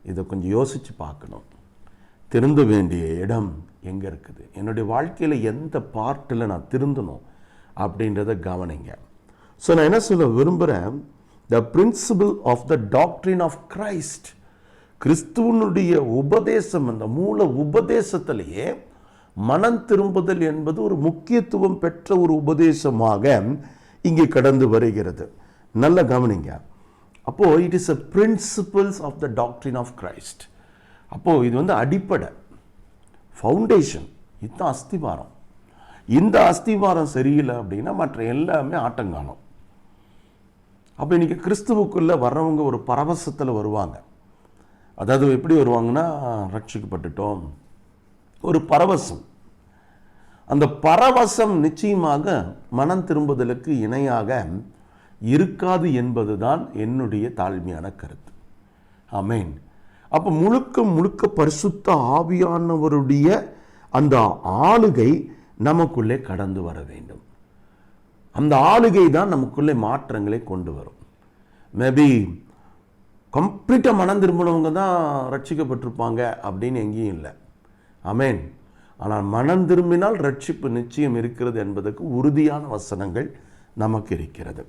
இதை கொஞ்சம் யோசித்து பார்க்கணும். திருந்த வேண்டிய இடம் எங்கே இருக்குது, என்னுடைய வாழ்க்கையில் எந்த பார்ட்டில் நான் திருந்தணும் அப்படின்றத கவனிங்க. ஸோ நான் என்ன சொல்ல விரும்புகிறேன், the principle of the doctrine of Christ, கிறிஸ்துவனுடைய உபதேசம், அந்த மூல உபதேசத்திலேயே மனம் திரும்புதல் என்பது ஒரு முக்கியத்துவம் பெற்ற ஒரு உபதேசமாக இங்கே கடந்து வருகிறது. நல்ல கவனிங்க. அப்போது it is a principles of the doctrine of Christ. அப்போது இது அடிப்படை, ஃபவுண்டேஷன், இதுதான் அஸ்திவாரம். இந்த அஸ்திவாரம் சரியில்லை அப்படின்னா மற்ற எல்லாமே ஆட்டங்காணும். அப்போ இன்றைக்கி கிறிஸ்துவுக்குள்ளே வர்றவங்க ஒரு பரவசத்தில் வருவாங்க. அதாவது எப்படி வருவாங்கன்னா, ரட்சிக்கப்பட்டுட்டோம், ஒரு பரவசம். அந்த பரவசம் நிச்சயமாக மனம் திரும்புதலுக்கு இணையாக இருக்காது என்பது தான் என்னுடைய தாழ்மையான கருத்து. ஆமென். அப்போ முழுக்க முழுக்க பரிசுத்த ஆவியானவருடைய அந்த ஆளுகை நமக்குள்ளே கடந்து வர வேண்டும். அந்த ஆளுகை தான் நமக்குள்ளே மாற்றங்களை கொண்டு வரும். மேபி கம்ப்ளீட்டாக மனம் திரும்பினவங்க தான் ரட்சிக்கப்பட்டிருப்பாங்க அப்படின்னு எங்கேயும் இல்லை. ஆமென். ஆனால் மனம் திரும்பினால் ரட்சிப்பு நிச்சயம் இருக்கிறது என்பதற்கு உறுதியான வசனங்கள் நமக்கு இருக்கிறது.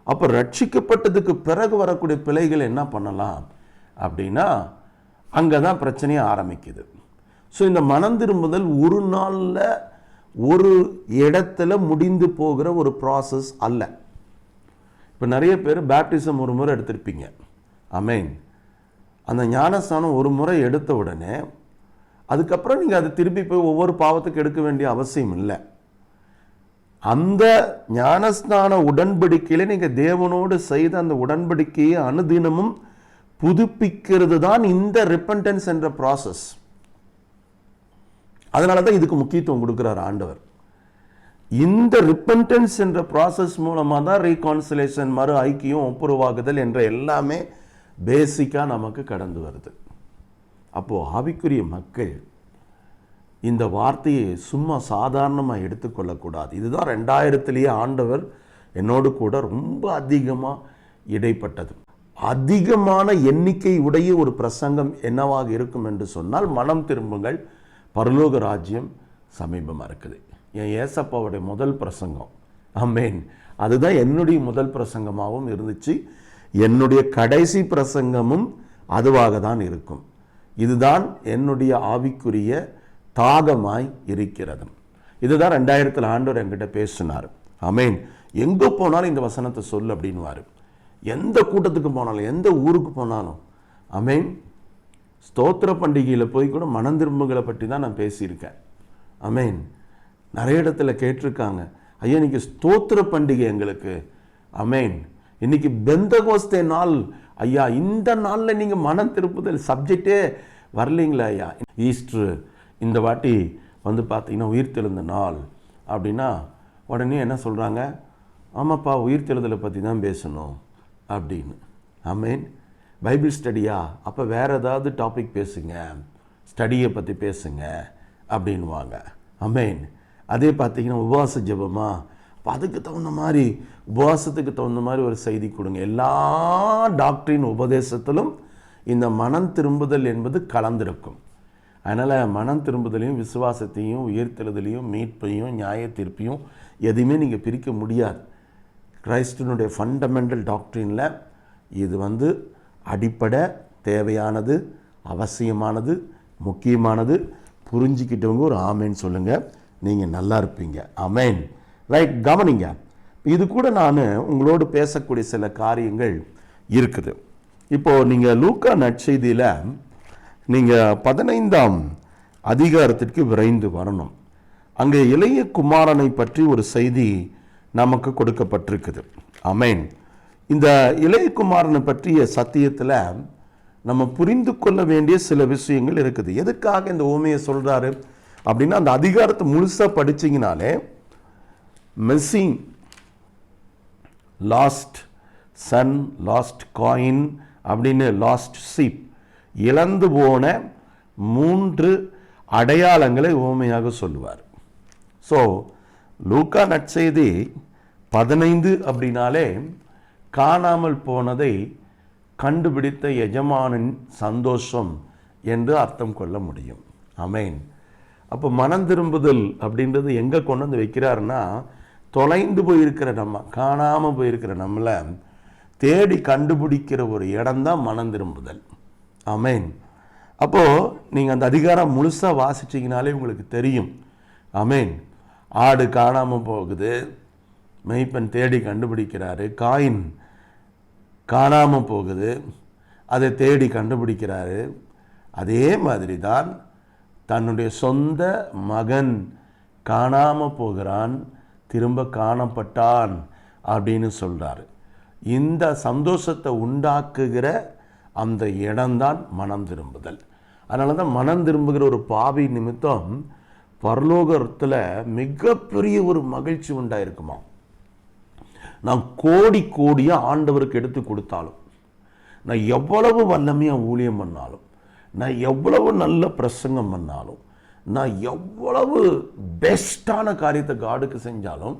அப்போ ரட்சிக்கப்பட்டதுக்கு பிறகு வரக்கூடிய பிழைகள் என்ன பண்ணலாம் அப்படின்னா, அங்கே தான் பிரச்சனையே ஆரம்பிக்குது. ஸோ இந்த மனம் திரும்புதல் ஒரு நாளில் ஒரு இடத்துல முடிந்து போகிற ஒரு ப்ராசஸ் அல்ல. இப்போ நிறைய பேர் பேப்டிசம் ஒரு முறை எடுத்திருப்பீங்க. ஆமென். அந்த ஞானஸ்தானம் ஒரு முறை எடுத்த உடனே அதுக்கப்புறம் நீங்கள் அதை திருப்பி போய் ஒவ்வொரு பாவத்துக்கு எடுக்க வேண்டிய அவசியம் இல்லை. அந்த ஞானஸ்நான உடன்படிக்கையில் நீங்கள் தேவனோடு செய்த அந்த உடன்படிக்கையை அனுதினமும் புதுப்பிக்கிறது தான் இந்த ரிப்பன்டன்ஸ் என்ற ப்ராசஸ். அதனால தான் இதுக்கு முக்கியத்துவம் கொடுக்குறார் ஆண்டவர். இந்த ரிப்பன்டன்ஸ் என்ற ப்ராசஸ் மூலமாக தான் ரீகான்சிலேஷன், மறு ஐக்கியம், ஒப்புரவாகுதல் என்ற எல்லாமே பேசிக்காக நமக்கு கடந்து வருது. அப்போது ஆவிக்குரிய மக்கள் இந்த வார்த்தையை சும்மா சாதாரணமாக எடுத்துக்கொள்ளக்கூடாது. இதுதான் 2000 ஆண்டவர் என்னோடு கூட ரொம்ப அதிகமாக இடைப்பட்டது. அதிகமான எண்ணிக்கை உடைய ஒரு பிரசங்கம் என்னவாக இருக்கும் என்று சொன்னால், மனம் திரும்புங்கள், பரலோக ராஜ்யம் சமீபமாக இருக்குது. என் ஏசப்பாவுடைய முதல் பிரசங்கம், ஆமென், அதுதான் என்னுடைய முதல் பிரசங்கமாகவும் இருந்துச்சு. என்னுடைய கடைசி பிரசங்கமும் அதுவாக தான் இருக்கும். இதுதான் என்னுடைய ஆவிக்குரிய தாகமாய் இருக்கிறது. இதுதான் 2000 ஆண்டவர் என்கிட்ட பேசினார். ஆமென். எங்கே போனாலும் இந்த வசனத்தை சொல்லு அப்படின்வார். எந்த கூட்டத்துக்கு போனாலும், எந்த ஊருக்கு போனாலும். ஆமென். ஸ்தோத்திர பண்டிகையில் போய் கூட மனம் திரும்புகளை பற்றி தான் நான் பேசியிருக்கேன். ஆமென். நிறைய இடத்துல கேட்டிருக்காங்க, ஐயா இன்னைக்கு ஸ்தோத்திர பண்டிகை எங்களுக்கு. ஆமென். இன்னைக்கு பெந்தகோஸ்தே நாள் ஐயா, இந்த நாளில் நீங்கள் மனம் திருப்புதல் சப்ஜெக்டே வரலைங்களா ஐயா? ஈஸ்ட்ரு இந்த வாட்டி பார்த்தீங்கன்னா உயிர்த்தெழுந்த நாள் அப்படின்னா உடனே என்ன சொல்கிறாங்க, ஆமாப்பா உயிர்த்தெழுதலை பற்றி தான் பேசணும் அப்படின்னு. ஆமென். பைபிள் ஸ்டடியா? அப்போ வேறு ஏதாவது டாபிக் பேசுங்க, ஸ்டடியை பற்றி பேசுங்க அப்படின்வாங்க. ஆமென். அதே பார்த்தீங்கன்னா உபவாச ஜெபமா, அப்போ அதுக்கு தகுந்த மாதிரி உபவாசத்துக்கு தகுந்த மாதிரி ஒரு செய்தி கொடுங்க. எல்லா டாக்டரின் உபதேசத்திலும் இந்த மனம் திரும்புதல் என்பது கலந்திருக்கும். அதனால் மனம் திரும்புதலையும் விசுவாசத்தையும் உயிர்த்தெழுதலையும் மீட்பையும் நியாய தீர்ப்பையும் எதையுமே நீங்கள் பிரிக்க முடியாது. கிறிஸ்டினுடைய ஃபண்டமெண்டல் டாக்டரினில் இது அடிப்படை, தேவையானது, அவசியமானது, முக்கியமானது. புரிஞ்சிக்கிட்டவங்க ஒரு ஆமேன்னு சொல்லுங்கள், நீங்கள் நல்லா இருப்பீங்க. ஆமேன். ரைட், கவனிங்க. இது கூட நான் உங்களோடு பேசக்கூடிய சில காரியங்கள் இருக்குது. இப்போது நீங்கள் லூக்கா நற்செய்தியில் நீங்கள் 15ஆம் அதிகாரத்திற்கு விரைந்து வரணும். அங்கே இளைய குமாரனை பற்றி ஒரு செய்தி நமக்கு கொடுக்கப்பட்டிருக்குது. ஆமென். இந்த இளைய குமாரனை பற்றிய சத்தியத்தில் நம்ம புரிந்து கொள்ள வேண்டிய சில விஷயங்கள் இருக்குது. எதுக்காக இந்த ஓமையை சொல்கிறாரு அப்படின்னா, அந்த அதிகாரத்தை முழுசாக படிச்சிங்கனாலே missing, lost son, lost coin அப்படின்னு, லாஸ்ட் சீப், இழந்து போன 3 அடையாளங்களை ஓமையாக சொல்லுவார். ஸோ லூக்கா நற்செய்தி 15 அப்படின்னாலே காணாமல் போனதை கண்டுபிடித்த எஜமானின் சந்தோஷம் என்று அர்த்தம் கொள்ள முடியும். ஆமென். அப்போ மனம் திரும்புதல் அப்படின்றது எங்கே கொண்டு வந்து வைக்கிறாருன்னா, தொலைந்து போயிருக்கிற நம்ம, காணாமல் போயிருக்கிற நம்மளை தேடி கண்டுபிடிக்கிற ஒரு இடம்தான் மனம் திரும்புதல். ஆமென். அப்போது நீங்கள் அந்த அதிகாரம் முழுசாக வாசிச்சிங்கனாலே உங்களுக்கு தெரியும். ஆமென். ஆடு காணாமல் போகுது, மெய்ப்பன் தேடி கண்டுபிடிக்கிறாரு. காயின் காணாமல் போகுது, அதை தேடி கண்டுபிடிக்கிறாரு. அதே மாதிரி தான் தன்னுடைய சொந்த மகன் காணாமல் போகிறான், திரும்ப காணப்பட்டான் அப்படின்னு சொல்கிறாரு. இந்த சந்தோஷத்தை உண்டாக்குகிற அந்த இடம்தான் மனம் திரும்புதல். அதனால தான் மனம் திரும்புகிற ஒரு பாவி நிமித்தம் பரலோகத்தில் மிகப்பெரிய ஒரு மகிழ்ச்சி உண்டாயிருக்குமா. நான் கோடி கோடியாக ஆண்டவருக்கு எடுத்து கொடுத்தாலும், நான் எவ்வளவு வல்லமையாக ஊழியம் பண்ணாலும், நான் எவ்வளவு நல்ல பிரசங்கம் பண்ணாலும், நான் எவ்வளவு பெஸ்ட்டான காரியத்தை காடுக்கு செஞ்சாலும்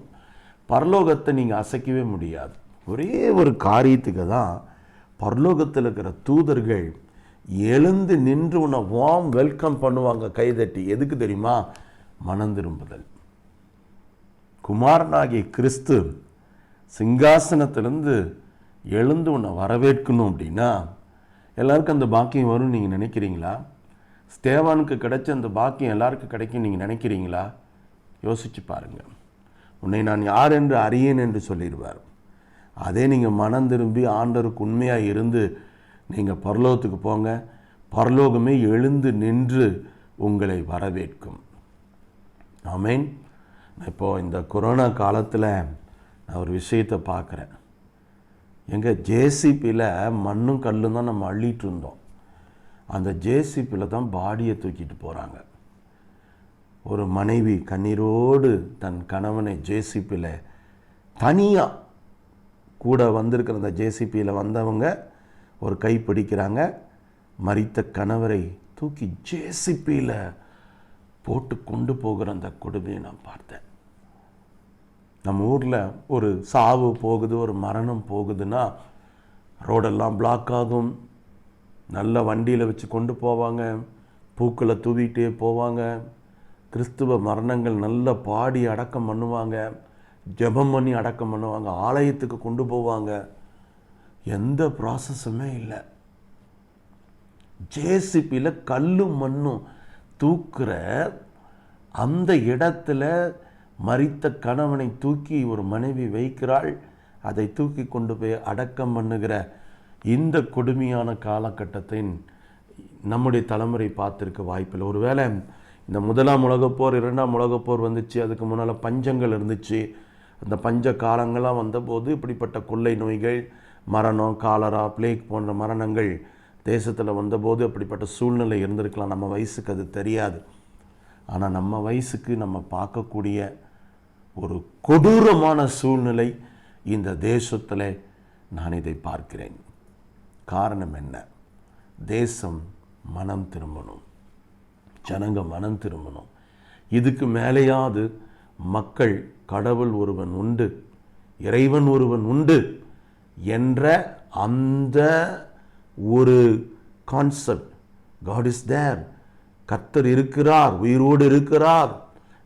பரலோகத்தை நீங்கள் அசைக்கவே முடியாது. ஒரே ஒரு காரியத்துக்கு தான் பரலோகத்தில் இருக்கிற தூதர்கள் எழுந்து நின்று உன்னை வார்ம் வெல்கம் பண்ணுவாங்க கைதட்டி. எதுக்கு தெரியுமா? மனம் திரும்புதல். குமாரனாகிய கிறிஸ்து சிங்காசனத்திலிருந்து எழுந்து உன்னை வரவேற்கணும் அப்படின்னா எல்லாருக்கும் அந்த பாக்கியம் வரும் நீங்கள் நினைக்கிறீங்களா? ஸ்தேவானுக்கு கிடைச்ச அந்த பாக்கியம் எல்லாருக்கும் கிடைக்கும் நீங்கள் நினைக்கிறீங்களா? யோசிச்சு பாருங்கள். உன்னை நான் யார் என்று அறியேன் என்று சொல்லிடுவார். அதே நீங்கள் மனம் திரும்பி ஆண்டவருக்கு உண்மையாக இருந்து நீங்கள் பரலோகத்துக்கு போங்க, பரலோகமே எழுந்து நின்று உங்களை வரவேற்கும். ஆமென். இப்போது இந்த கொரோனா காலத்தில் நான் ஒரு விஷயத்தை பார்க்குறேன். எங்கள் ஜேசிபியில் மண்ணும் கல்லும் தான் நம்ம அள்ளிட்டு இருந்தோம். அந்த ஜேசிபியில் தான் பாடியை தூக்கிட்டு போகிறாங்க. ஒரு மனைவி கண்ணீரோடு தன் கணவனை ஜேசிபியில் தனியாக, கூட வந்திருக்கிற அந்த ஜேசிபியில் வந்தவங்க ஒரு கை பிடிக்கிறாங்க, மரித்த கணவரை தூக்கி ஜேசிபியில் போட்டு கொண்டு போகிற அந்த கொடுமையை நான் பார்த்தேன். நம்ம ஊரில் ஒரு சாவு போகுது, ஒரு மரணம் போகுதுன்னா ரோடெல்லாம் பிளாக் ஆகும். நல்ல வண்டியில் வச்சு கொண்டு போவாங்க, பூக்களை தூவிட்டே போவாங்க. கிறிஸ்துவ மரணங்கள் நல்ல பாடி அடக்கம் பண்ணுவாங்க, ஜெபம் பண்ணி அடக்கம் பண்ணுவாங்க, ஆலயத்துக்கு கொண்டு போவாங்க. எந்த ப்ராசஸுமே இல்லை. ஜேசிபியில் கல்லும் மண்ணும் தூக்குற அந்த இடத்துல மரித்த கணவனை தூக்கி ஒரு மனைவி வைக்கிறாள். அதை தூக்கி கொண்டு போய் அடக்கம் பண்ணுகிற இந்த கொடுமையான காலகட்டத்தை நம்முடைய தலைமுறை பார்த்துருக்க வாய்ப்பில்லை. ஒருவேளை இந்த 1ஆம் உலகப்போர் 2ஆம் உலகப்போர் வந்துச்சு, அதுக்கு முன்னால் பஞ்சங்கள் இருந்துச்சு. அந்த பஞ்ச காலங்கள்லாம் வந்தபோது இப்படிப்பட்ட கொள்ளை நோய்கள், மரணம், காலரா, பிளேக் போன்ற மரணங்கள் தேசத்தில் வந்தபோது அப்படிப்பட்ட சூழ்நிலை இருந்திருக்கலாம். நம்ம வயசுக்கு அது தெரியாது. ஆனால் நம்ம வயசுக்கு நம்ம பார்க்கக்கூடிய ஒரு கொடூரமான சூழ்நிலை இந்த தேசத்தில் நான் இதை பார்க்கிறேன். காரணம் என்ன? தேசம் மனம் திரும்பணும், ஜனங்க மனம் திரும்பணும். இதுக்கு மேலேயாவது மக்கள் கடவுள் ஒருவன் உண்டு, இறைவன் ஒருவன் உண்டு என்ற அந்த ஒரு கான்செப்ட், காட் இஸ் தேர், கர்த்தர் இருக்கிறார், உயிரோடு இருக்கிறார்,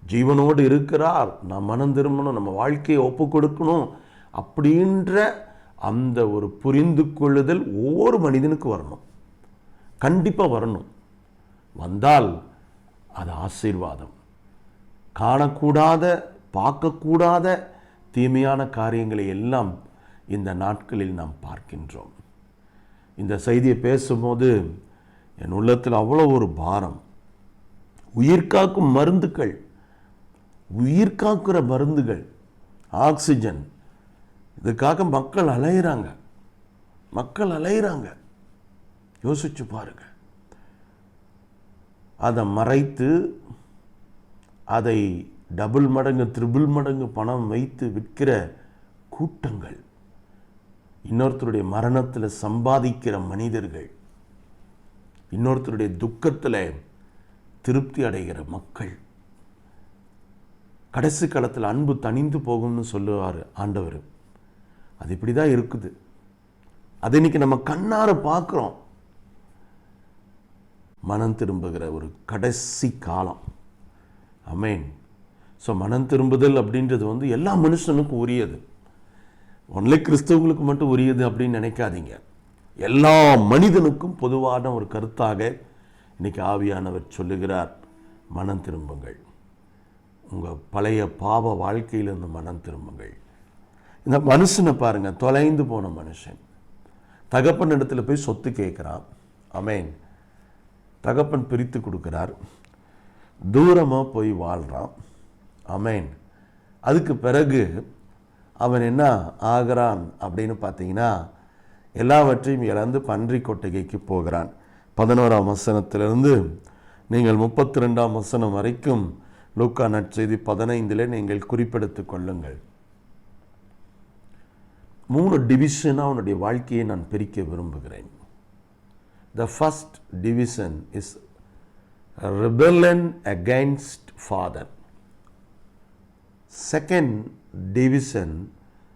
ஜீவனோடு இருக்கிறார், நாம் மனம் திரும்பணும், நம்ம வாழ்க்கையை ஒப்பு கொடுக்கணும் அப்படின்ற அந்த ஒரு புரிந்து கொள்ளுதல் ஒவ்வொரு மனிதனுக்கு வரணும், கண்டிப்பாக வரணும். வந்தால் அது ஆசீர்வாதம். காணக்கூடாத, பார்க்கக்கூடாத தீமையான காரியங்களை எல்லாம் இந்த நாட்களில் நாம் பார்க்கின்றோம். இந்த செய்தியை பேசும்போது என் உள்ளத்தில் அவ்வளோ ஒரு பாரம். உயிர்காக்கும் மருந்துகள், உயிர் காக்கிற மருந்துகள், ஆக்சிஜன், இதுக்காக மக்கள் அலையிறாங்க. யோசிச்சு பாருங்க. அதை மறைத்து அதை டபுள் மடங்கு ட்ரிபிள் மடங்கு பணம் வைத்து விற்கிற கூட்டங்கள், இன்னொருத்தருடைய மரணத்தில் சம்பாதிக்கிற மனிதர்கள், இன்னொருத்தருடைய துக்கத்தில் திருப்தி அடைகிற மக்கள். கடைசி காலத்தில் அன்பு தணிந்து போகும்னு சொல்லுவார் ஆண்டவர். அது இப்படி தான் இருக்குது. அதை இன்னைக்கு நம்ம கண்ணார பார்க்குறோம். மனம் திரும்புகிற ஒரு கடைசி காலம். ஆமென். ஸோ மனம் திரும்புதல் அப்படின்றது வந்து எல்லா மனுஷனுக்கும் உரியது, ஒன்லி கிறிஸ்தவங்களுக்கு மட்டும் உரியது அப்படின்னு நினைக்காதீங்க. எல்லா மனிதனுக்கும் பொதுவான ஒரு கருத்தாக இன்னைக்கு ஆவியானவர் சொல்லுகிறார், மனம் திரும்புங்கள், உங்கள் பழைய பாவ வாழ்க்கையிலிருந்து மனம் திரும்புங்கள். இந்த மனுஷனை பாருங்க, தொலைந்து போன மனுஷன் தகப்பன் இடத்துல போய் சொத்து கேட்குறான். ஆமென். தகப்பன் பிரித்து கொடுக்குறார், தூரமாக போய் வாழ்கிறான். ஆமென். அதுக்கு பிறகு அவன் என்ன ஆகிறான் அப்படின்னு பார்த்தீங்கன்னா, எல்லாவற்றையும் இழந்து பன்றி கொட்டகைக்கு போகிறான். 11ஆம் வசனத்திலிருந்து நீங்கள் 32ஆம் வசனம் வரைக்கும் லூக்கா நற்செய்தி 15 நீங்கள் குறிப்பெடுத்து கொள்ளுங்கள். 3 டிவிஷனாக அவனுடைய வாழ்க்கையை நான் பிரிக்க விரும்புகிறேன். The first division is rebellion against father. Second division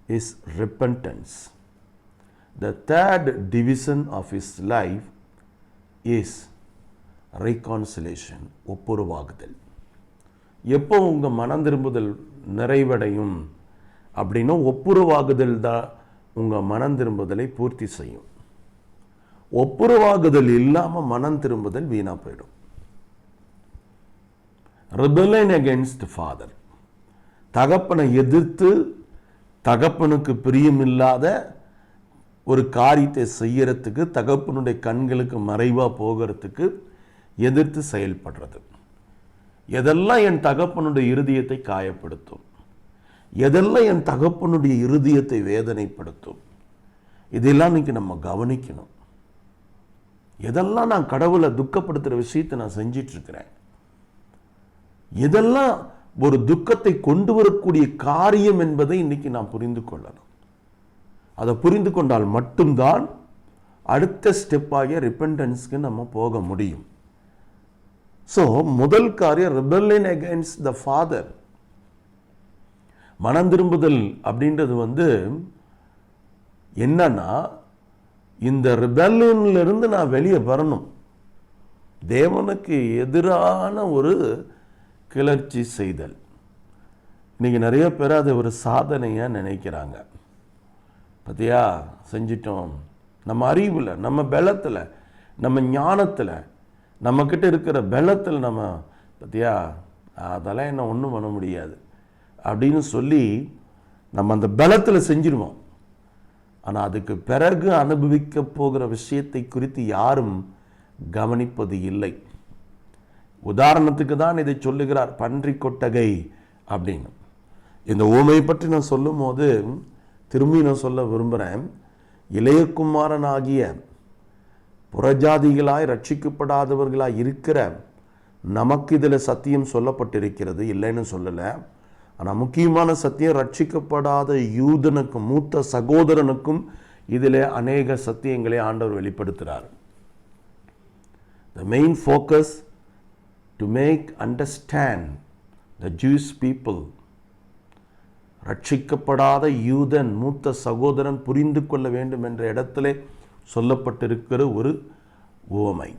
is repentance. The third division of his life is reconciliation, ஒப்புரவாகுதல். எப்போ உங்கள் மனம் திரும்புதல் நிறைவடையும் அப்படின்னா, ஒப்புரவாகுதல் தான் உங்கள் மனம் திரும்புதலை பூர்த்தி செய்யும். ஒப்புரவாகுதல் இல்லாமல் மனம் திரும்புதல் வீணா போயிடும். rebellion against father, தகப்பனை எதிர்த்து தகப்பனுக்கு பிரியமில்லாத ஒரு காரியத்தை செய்யறதுக்கு, தகப்பனுடைய கண்களுக்கு மறைவாக போகிறதுக்கு எதிர்த்து செயல்படுறது. எதெல்லாம் என் தகப்பனுடைய இருதயத்தை காயப்படுத்தும், எதெல்லாம் என் தகப்பனுடைய இருதயத்தை வேதனைப்படுத்தும், இதெல்லாம் இன்னைக்கு நம்ம கவனிக்கணும். எதெல்லாம் நான் கடவுளை துக்கப்படுத்துகிற விஷயத்தை நான் செஞ்சிட்ருக்கிறேன், இதெல்லாம் ஒரு துக்கத்தை கொண்டு வரக்கூடிய காரியம் என்பதை இன்னைக்கு நான் புரிந்து கொள்ளணும். அதை புரிந்து கொண்டால் மட்டும்தான் அடுத்த ஸ்டெப்பாகிய ரிப்பெண்டன்ஸ்க்கு நம்ம போக முடியும். ஸோ முதல் காரியம் ரிபெல்லியன் அகைன்ஸ்ட் த ஃபாதர். மனம் திரும்புதல் அப்படின்றது வந்து என்னன்னா, இந்த ரிபெல்லியன்லேருந்து நான் வெளியே வரணும். தேவனுக்கு எதிரான ஒரு கிளர்ச்சி செய்தல். இன்னைக்கு நிறைய பேர் அதை ஒரு சாதனையாக நினைக்கிறாங்க. பார்த்தியா, செஞ்சிட்டோம், நம்ம அறிவில், நம்ம பலத்தில், நம்ம ஞானத்தில், நம்மக்கிட்ட இருக்கிற பலத்தில் நம்ம, பார்த்தியா அதெல்லாம் என்ன ஒன்றும் பண்ண முடியாது அப்படின்னு சொல்லி நம்ம அந்த பலத்தில் செஞ்சிருவோம். ஆனால் அதுக்கு பிறகு அனுபவிக்க போகிற விஷயத்தை குறித்து யாரும் கவனிப்பது இல்லை. உதாரணத்துக்கு தான் இதை சொல்லுகிறார், பன்றி கொட்டகை அப்படின்னு. இந்த ஊமையை பற்றி நான் சொல்லும் போது திரும்பி நான் சொல்ல விரும்புகிறேன். இளையகுமாரனாகிய புறஜாதிகளாய் ரட்சிக்கப்படாதவர்களாய் இருக்கிற நமக்கு இதில் சத்தியம் சொல்லப்பட்டிருக்கிறது, இல்லைன்னு சொல்லலை. ஆனால் முக்கியமான சத்தியம், ரட்சிக்கப்படாத யூதனுக்கும் மூத்த சகோதரனுக்கும் இதில் அநேக சத்தியங்களை ஆண்டவர் வெளிப்படுத்துகிறார். The main focus to make understand the Jews people, ரட்சிக்கப்படாத யூதன் மூத்த சகோதரன் புரிந்து கொள்ள வேண்டும் என்ற இடத்திலே சொல்லப்பட்டிருக்கிற ஒரு உவமை.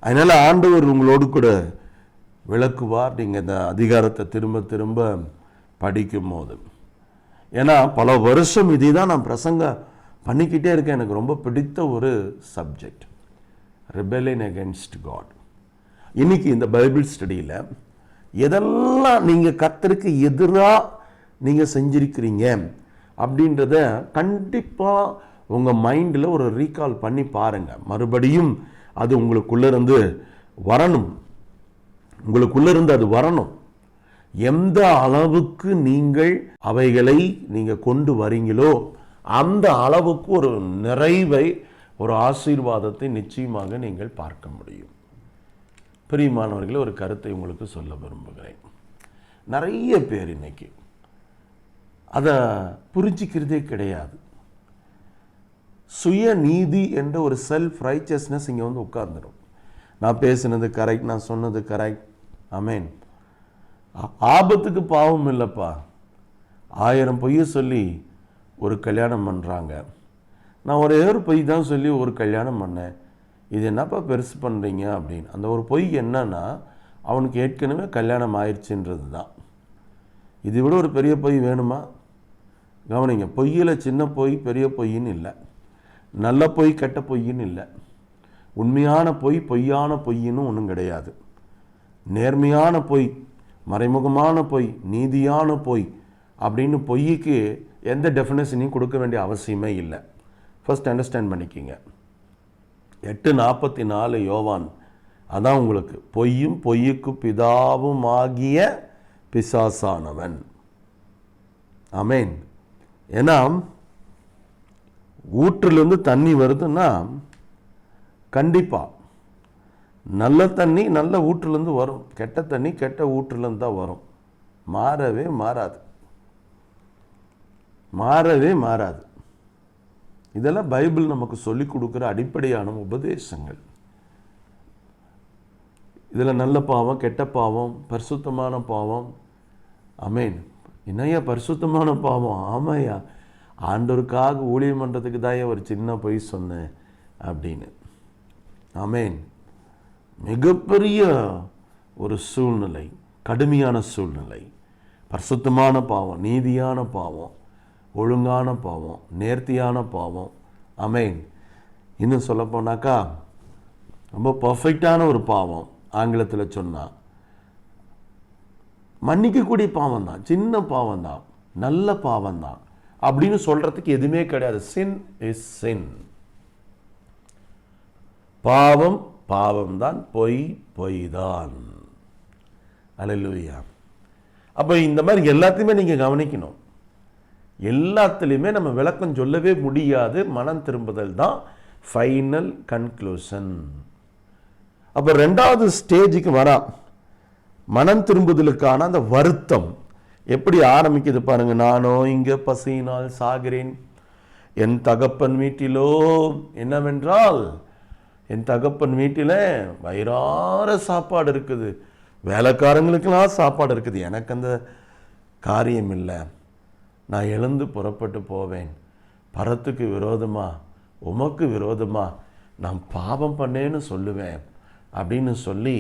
அதனால் ஆண்டவர் உங்களோடு கூட விளக்குவார் நீங்கள் இந்த அதிகாரத்தை திரும்ப திரும்ப படிக்கும் போது. ஏன்னா பல வருஷம் இதை தான் நான் பிரசங்கம் பண்ணிக்கிட்டே இருக்கேன். எனக்கு ரொம்ப பிடித்த ஒரு சப்ஜெக்ட், ரிபெல்லியன் அகென்ஸ்ட் காட். இன்னைக்கு இந்த பைபிள் ஸ்டடியில் எதெல்லாம் நீங்கள் கர்த்தருக்கு எதிராக நீங்கள் செஞ்சிருக்கிறீங்க அப்படின்றத கண்டிப்பாக உங்கள் மைண்டில் ஒரு ரீகால் பண்ணி பாருங்கள். மறுபடியும் அது உங்களுக்குள்ளேருந்து வரணும், உங்களுக்குள்ளேருந்து அது வரணும். எந்த அளவுக்கு நீங்கள் அவைகளை நீங்கள் கொண்டு வரீங்களோ அந்த அளவுக்கு ஒரு நிறைவை, ஒரு ஆசீர்வாதத்தை நிச்சயமாக நீங்கள் பார்க்க முடியும். பிரியமானவர்களே, ஒரு கருத்தை உங்களுக்கு சொல்ல விரும்புகிறேன். நிறைய பேர் இன்னைக்கு அதை புரிஞ்சிக்கிறதே கிடையாது. சுயநீதி என்ற ஒரு செல்ஃப் ரைச்சஸ்னஸ் இங்கே வந்து உட்கார்ந்துடும். நான் பேசினது கரெக்ட், நான் சொன்னது கரெக்ட், ஆமேன். ஆபத்துக்கு பாவம் இல்லைப்பா. 1000 பொய்யை சொல்லி ஒரு கல்யாணம் பண்ணுறாங்க. நான் ஒரே ஒரு பொய் தான் சொல்லி ஒரு கல்யாணம் பண்ணேன், இது என்னப்பா பெருசு பண்ணுறீங்க அப்படின்னு. அந்த ஒரு பொய் என்னன்னா, அவனுக்கு ஏற்கனவே கல்யாணம் ஆயிடுச்சுன்றது தான். இதை விட ஒரு பெரிய பொய் வேணுமா? கவனிங்க, பொய்யில் சின்ன பொய் பெரிய பொய்ன்னு இல்லை, நல்ல பொய் கெட்ட பொய்ன்னு இல்லை, உண்மையான பொய் பொய்யான பொய்ன்னு ஒன்றும் கிடையாது. நேர்மையான பொய், மறைமுகமான பொய், நீதியான பொய் அப்படின்னு பொய்க்கு எந்த டெஃபினேஷனையும் கொடுக்க வேண்டிய அவசியமே இல்லை. ஃபர்ஸ்ட் அண்டர்ஸ்டாண்ட் பண்ணிக்கிங்க. 8:44 யோவான், அதான் உங்களுக்கு பொய்யும் பொய்யுக்கு பிதாவும் ஆகிய பிசாசானவன். ஆமேன். ஏன்னா ஊற்றிலிருந்து தண்ணி வருதுன்னா கண்டிப்பாக நல்ல தண்ணி நல்ல ஊற்றிலேருந்து வரும், கெட்ட தண்ணி கெட்ட ஊற்றிலேருந்து தான் வரும். மாறவே மாறாது, மாறவே மாறாது. இதெல்லாம் பைபிள் நமக்கு சொல்லிக் கொடுக்குற அடிப்படையான உபதேசங்கள். இதில் நல்ல பாவம், கெட்ட பாவம், பரிசுத்தமான பாவம். ஆமேன். என்னையா பரிசுத்தமான பாவம்? ஆமையா, ஆண்டவருக்காக ஊழியம் பண்ணுறதுக்கு தான் ஒரு சின்ன பொய் சொன்னேன் அப்படின்னு. ஆமேன். மிகப்பெரிய ஒரு சூழ்நிலை, கடுமையான சூழ்நிலை. பரிசுத்தமான பாவம், நீதியான பாவம், ஒழுங்கான பாவம், நேர்த்தியான பாவம். ஆமேன். இன்னும் சொல்லப்போனாக்கா ரொம்ப பர்ஃபெக்டான ஒரு பாவம். ஆங்கிலத்தில் சொன்னால் மன்னிக்கக்கூடிய பாவம் தான், சின்ன பாவம் தான், நல்ல பாவம் தான் அப்படின்னு சொல்றதுக்கு எதுவுமே கிடையாது. Sin is sin. பாவம் பாவம் தான், பொய் பொய் தான். அல்லேலூயா. அப்போ இந்த மாதிரி எல்லாத்தையுமே நீங்கள் கவனிக்கணும். எல்லாத்துலேயுமே நம்ம விளக்கம் சொல்லவே முடியாது. மனம் திரும்புதல் தான் ஃபைனல் கன்க்ளூஷன். அப்போ 2வது ஸ்டேஜுக்கு வரா. மனம் திரும்புதலுக்கான அந்த வருத்தம் எப்படி ஆரம்பிக்குது பாருங்க. நானோ இங்கே பசியினால் சாகிறேன், என் தகப்பன் வீட்டிலோ என்னவென்றால் என் தகப்பன் வீட்டில் வயிறார சாப்பாடு இருக்குது, வேலைக்காரங்களுக்கெல்லாம் சாப்பாடு இருக்குது, எனக்கு அந்த காரியம் இல்லை. நான் எழுந்து புறப்பட்டு போவேன், பரத்துக்கு விரோதமா உமக்கு விரோதமா நான் பாவம் பண்ணேன்னு சொல்லுவேன் அப்படின்னு சொல்லி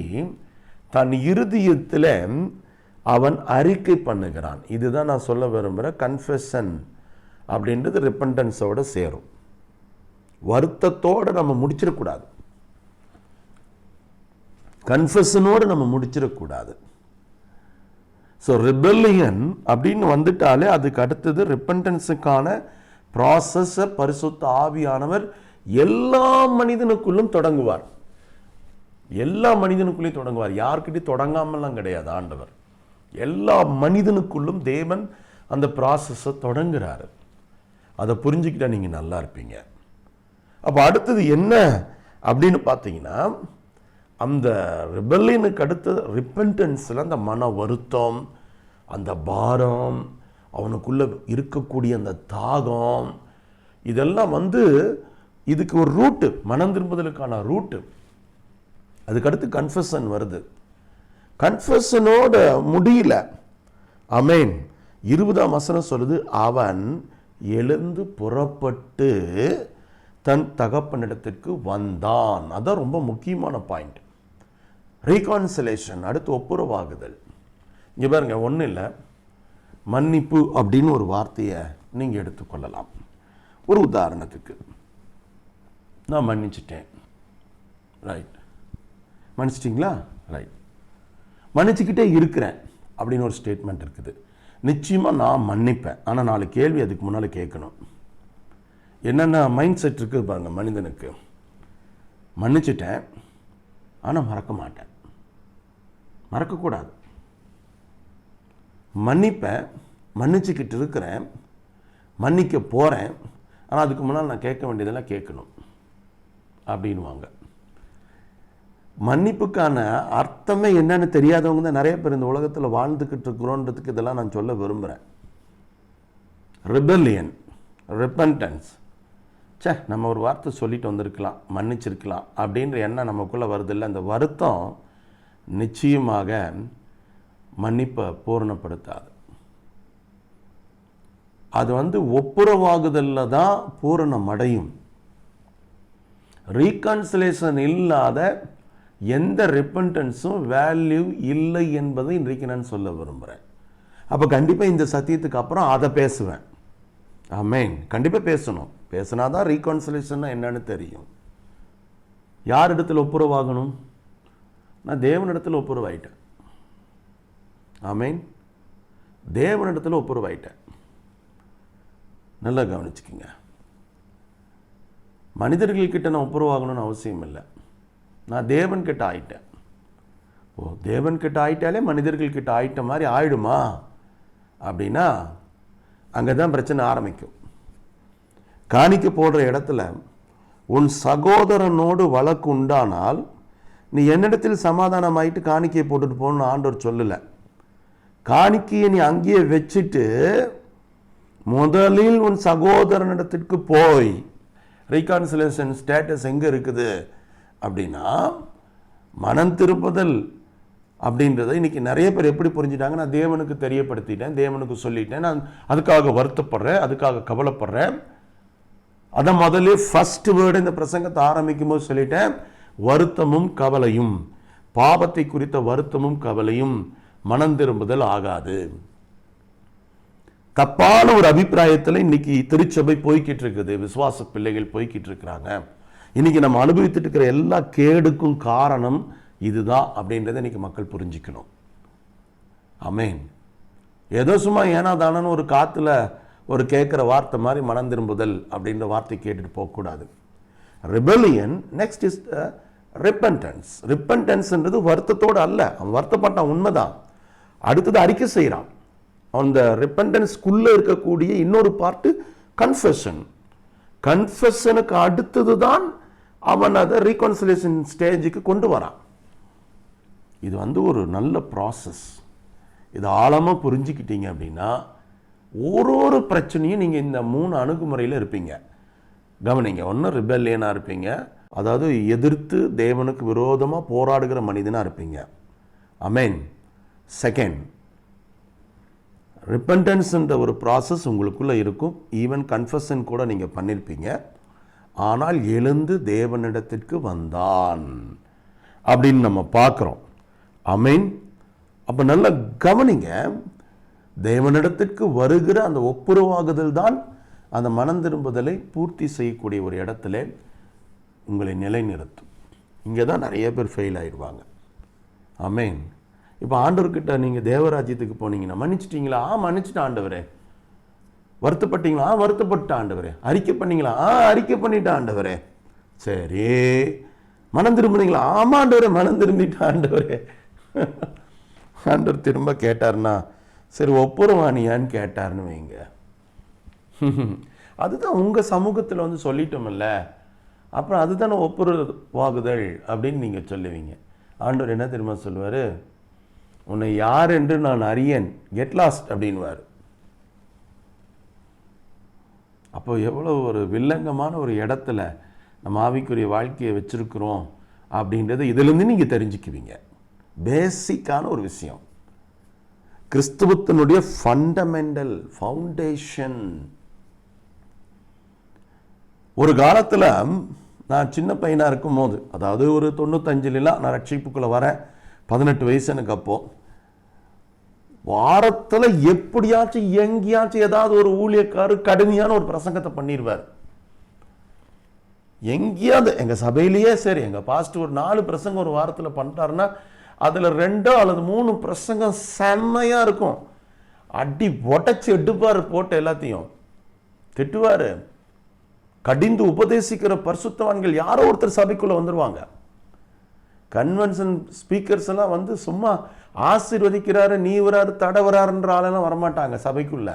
தன் இருதயத்தில் அவன் அறிக்கை பண்ணுகிறான். இதுதான் நான் சொல்ல விரும்புகிற கன்ஃபெஷன் அப்படின்றது ரிப்பன்டன்ஸோட சேரும். வருத்தத்தோடு நம்ம முடிச்சிடக்கூடாது, கன்ஃபெஷனோடு நம்ம முடிச்சிடக்கூடாது. ஸோ ரிபெல்லியன் அப்படின்னு வந்துட்டாலே அதுக்கு அடுத்தது ரிப்பன்டன்ஸுக்கான ப்ராசஸை பரிசுத்த ஆவியானவர் எல்லா மனிதனுக்குள்ளும் தொடங்குவார். எல்லா மனிதனுக்குள்ளேயும் தொடங்குவார். யார்கிட்டையும் தொடங்காமலாம் கிடையாது ஆண்டவர். எல்லா மனிதனுக்குள்ளும் தேவன் அந்த ப்ராசஸை தொடங்குறாரு. அதை புரிஞ்சுக்கிட்டா நீங்கள் நல்லா இருப்பீங்க. அப்போ அடுத்தது என்ன அப்படின்னு பார்த்தீங்கன்னா, அந்த ரிபெல்லியனுக்கு அடுத்தது ரிப்பன்டன்ஸில் அந்த மன வருத்தம், அந்த பாரம், அவனுக்குள்ளே இருக்கக்கூடிய அந்த தாகம், இதெல்லாம் இதுக்கு ஒரு ரூட்டு, மனம் திரும்புதலுக்கான ரூட்டு. அதுக்கடுத்து கன்ஃபெஷன் வருது. கன்ஃபெஷனோட முடியல. ஆமென். 20ஆம் வசனம் சொல்லுது, அவன் எழுந்து புறப்பட்டு தன் தகப்பனிடத்திற்கு வந்தான். அதான் ரொம்ப முக்கியமான பாயிண்ட். ரீகான்சிலேஷன், அடுத்து ஒப்புரவாகுதல். இங்கே பாருங்க, ஒன்றும் இல்லை, மன்னிப்பு அப்படின்னு ஒரு வார்த்தையை நீங்கள் எடுத்துக்கொள்ளலாம். ஒரு உதாரணத்துக்கு, நான் மன்னிச்சிட்டேன், ரைட், மன்னிச்சிட்டிங்களா, ரைட், மன்னிச்சுக்கிட்டே இருக்கிறேன் அப்படின்னு ஒரு ஸ்டேட்மெண்ட் இருக்குது. நிச்சயமாக நான் மன்னிப்பேன். ஆனால் 4 கேள்வி அதுக்கு முன்னால் கேட்கணும். என்னென்ன மைண்ட் செட் இருக்குது பாருங்க மனிதனுக்கு. மன்னிச்சிட்டேன், ஆனால் மறக்க மாட்டேன், மறக்கக்கூடாது. மன்னிப்பேன், மன்னிச்சுக்கிட்டு இருக்கிறேன், மன்னிக்க போகிறேன், ஆனால் அதுக்கு முன்னால் நான் கேட்க வேண்டியதெல்லாம் கேட்கணும் அப்படின்வாங்க. மன்னிப்புக்கான அர்த்தமே என்னன்னு தெரியாதவங்க தான் நிறைய பேர் இந்த உலகத்தில் வாழ்ந்துக்கிட்டு இருக்கிறோன்றதுக்கு இதெல்லாம் நான் சொல்ல விரும்புகிறேன். ரிபெல்லியன், ரிப்பன்டன்ஸ், நம்ம ஒரு வார்த்தை சொல்லிட்டு வந்திருக்கலாம், மன்னிச்சிருக்கலாம் அப்படின்ற எண்ணம் நமக்குள்ளே வருதில்லை. அந்த வருத்தம் நிச்சயமாக மன்னிப்பை பூரணப்படுத்தாது. அது ஒப்புரவாகுதலில் தான் பூரணம் அடையும். ரீகன்சிலேஷன் இல்லாத எந்த ரிப்பன்டன்ஸும் வேல்யூ இல்லை என்பதை இன்றைக்கு நான் சொல்ல விரும்புகிறேன். அப்போ கண்டிப்பாக இந்த சத்தியத்துக்கு அப்புறம் அதை பேசுவேன். ஆமென். கண்டிப்பாக பேசணும். பேசினாதான் ரீகன்சிலேஷன் என்னன்னு தெரியும். யார் இடத்துல ஒப்புரவாகணும்? நான் தேவனிடத்தில் ஒப்புரவாயிட்டேன். ஆமென். தேவனிடத்தில் ஒப்புரவாயிட்டேன். நல்லா கவனிச்சுக்கிங்க. மனிதர்கள்கிட்ட நான் ஒப்புரவாகணும்னு அவசியம் இல்லை. நான் தேவன்கிட்ட ஆயிட்டேன். தேவன்கிட்ட ஆயிட்டாலே மனிதர்கள்கிட்ட ஆயிட்ட மாதிரி ஆயிடுமா அப்படின்னா அங்கே தான் பிரச்சனை ஆரம்பிக்கும். காணிக்க போடுற இடத்துல உன் சகோதரனோடு வழக்கு உண்டானால் நீ என்னிடத்தில் சமாதானம் ஆயிட்டு காணிக்கையை போட்டுட்டு போகணும்னு ஆண்டவர் சொல்லலை. காணிக்கையை நீ அங்கேயே வச்சுட்டு முதலில் உன் சகோதரனிடத்திற்கு போய், ரீகான்சிலேஷன் ஸ்டேட்டஸ் எங்கே இருக்குது அப்படின்னா, மனம் திருப்புதல் அப்படின்றத இன்னைக்கு நிறைய பேர் எப்படி புரிஞ்சுட்டாங்க, நான் தேவனுக்கு தெரியப்படுத்திட்டேன், தேவனுக்கு சொல்லிட்டேன், நான் அதுக்காக வருத்தப்படுறேன், அதுக்காக கவலைப்படுறேன். அதான் முதல்ல ஃபர்ஸ்ட் வேர்டு இந்த பிரசங்கத்தை ஆரம்பிக்கும் போது சொல்லிட்டேன், வருத்தமும் கவலையும், பாவத்தை குறித்த வருத்தமும் கவலையும் மனம் திரும்புதல் ஆகாது. தப்பான ஒரு அபிப்பிராயத்தில் இன்னைக்கு திருச்சபை போய்கிட்டு இருக்குது, விசுவாச பிள்ளைகள் போய்கிட்டு இருக்கிறாங்க. இன்னைக்கு நம்ம அனுபவித்துட்டு இருக்கிற எல்லா கேடுக்கும் காரணம் இதுதான் அப்படின்றத இன்னைக்கு மக்கள் புரிஞ்சுக்கணும். ஆமென். ஏதோ சும்மா ஏனா தானன்னு ஒரு காத்துல ஒரு கேட்குற வார்த்தை மாதிரி மனம் திரும்புதல் அப்படின்ற வார்த்தை கேட்டுட்டு போகக்கூடாது. Rebellion next is repentance. ரிப்பன்டன்ஸ்ன்றது வருத்தத்தோடு அல்ல, அவன் வருத்தப்பட்டான் உண்மைதான், அடுத்தது அறிக்கை செய்கிறான். அந்த ரிப்பன்டன்ஸ்குள்ளே இருக்கக்கூடிய இன்னொரு பார்ட்டு கன்ஃபெஷன். கன்ஃபெஷனுக்கு அடுத்தது தான் அவன் அதை ரீகன்சிலேஷன் ஸ்டேஜுக்கு கொண்டு வரான். இது ஒரு நல்ல ப்ராசஸ். இது ஆழமாக புரிஞ்சுக்கிட்டீங்க அப்படின்னா ஒரு பிரச்சனையும் நீங்கள் இந்த 3 அணுகுமுறையில் இருப்பீங்க. கவனிங்க. ஒன்று ரிபெல்லியனாக இருப்பீங்க, அதாவது எதிர்த்து தேவனுக்கு விரோதமாக போராடுகிற மனிதனாக இருப்பீங்க. ஆமென். செகண்ட், ரிப்பன்டன்ஸ்ன்ற ஒரு ப்ராசஸ் உங்களுக்குள்ளே இருக்கும். ஈவன் கன்ஃபெஷன் கூட நீங்கள் பண்ணியிருப்பீங்க. ஆனால் எழுந்து தேவனிடத்திற்கு வந்தான் அப்படின்னு நம்ம பார்க்குறோம். ஆமென். அப்போ நல்லா கவனிங்க. தேவனிடத்திற்கு வருகிற அந்த ஒப்புரவாகுதல் தான் அந்த மனம் திரும்புதலை பூர்த்தி செய்யக்கூடிய ஒரு இடத்துல உங்களை நிலைநிறுத்தும். இங்கே தான் நிறைய பேர் ஃபெயில் ஆயிடுவாங்க. ஆமென். இப்போ ஆண்டவர்கிட்ட நீங்கள் தேவராஜ்யத்துக்கு போனீங்கன்னா, மன்னிச்சிட்டிங்களா? மன்னிச்சிட்ட ஆண்டவரே. வருத்தப்பட்டீங்களா? வருத்தப்பட்ட ஆண்டவரே. அறிக்கை பண்ணீங்களா? அறிக்கை பண்ணிட்ட ஆண்டவரே. சரி. மனம் திரும்பினீங்களா? ஆமாம் ஆண்டவரே, மனம் திரும்பிட்ட ஆண்டவரே. ஆண்டவர் திரும்ப கேட்டார்னா, சரி ஒப்புரவானியான்னு கேட்டார்னு வைங்க. அதுதான் உங்கள் சமூகத்தில் சொல்லிட்டோம்ல, அப்புறம் அதுதானே ஒப்புரவாகுதல் அப்படின்னு நீங்கள் சொல்லுவீங்க. ஆண்டவர் என்ன தெரியுமா சொல்லுவார்? உன்னை யார் என்று நான் அறியேன், கெட் லாஸ்ட் அப்படின்வார். அப்போ எவ்வளோ ஒரு வில்லங்கமான ஒரு இடத்துல நம்ம ஆவிக்குரிய வாழ்க்கையை வச்சுருக்கிறோம் அப்படின்றத இதிலேருந்து நீங்கள் தெரிஞ்சுக்குவீங்க. பேசிக்கான ஒரு விஷயம், கிறிஸ்துவத்தினுடைய ஃபண்டமெண்டல் ஃபவுண்டேஷன். ஒரு காலத்தில் நான் சின்ன பையனாக இருக்கும் போது, அதாவது ஒரு 95 நான் ரட்சிப்புக்குள்ளே வரேன், 18 வயசு எனக்கு. அப்போ வாரத்தில் எப்படியாச்சும் எங்கேயாச்சும் ஏதாவது ஒரு ஊழியக்காரர் கடுமையான ஒரு பிரசங்கத்தை பண்ணிடுவார். எங்கேயாவது எங்கள் சபையிலேயே சரி, எங்கள் பாஸ்டர் ஒரு 4 பிரசங்கம் ஒரு வாரத்தில் பண்ணிட்டாருன்னா அதில் 2 அல்லது 3 பிரசங்கம் செம்மையாக இருக்கும். அடி உடச்சி எடுப்பார், போட்டு எல்லாத்தையும் திட்டுவார். கடிந்து உபதேசிக்கிற பரிசுத்தவான்கள் யாரோ ஒருத்தர் சபைக்குள்ளே வந்துடுவாங்க. கன்வென்ஷன் ஸ்பீக்கர்ஸ் எல்லாம் வந்து சும்மா ஆசீர்வதிக்கிறாரு, நீ வராரு, தடை வராருன்ற ஆளெல்லாம் வரமாட்டாங்க. சபைக்குள்ள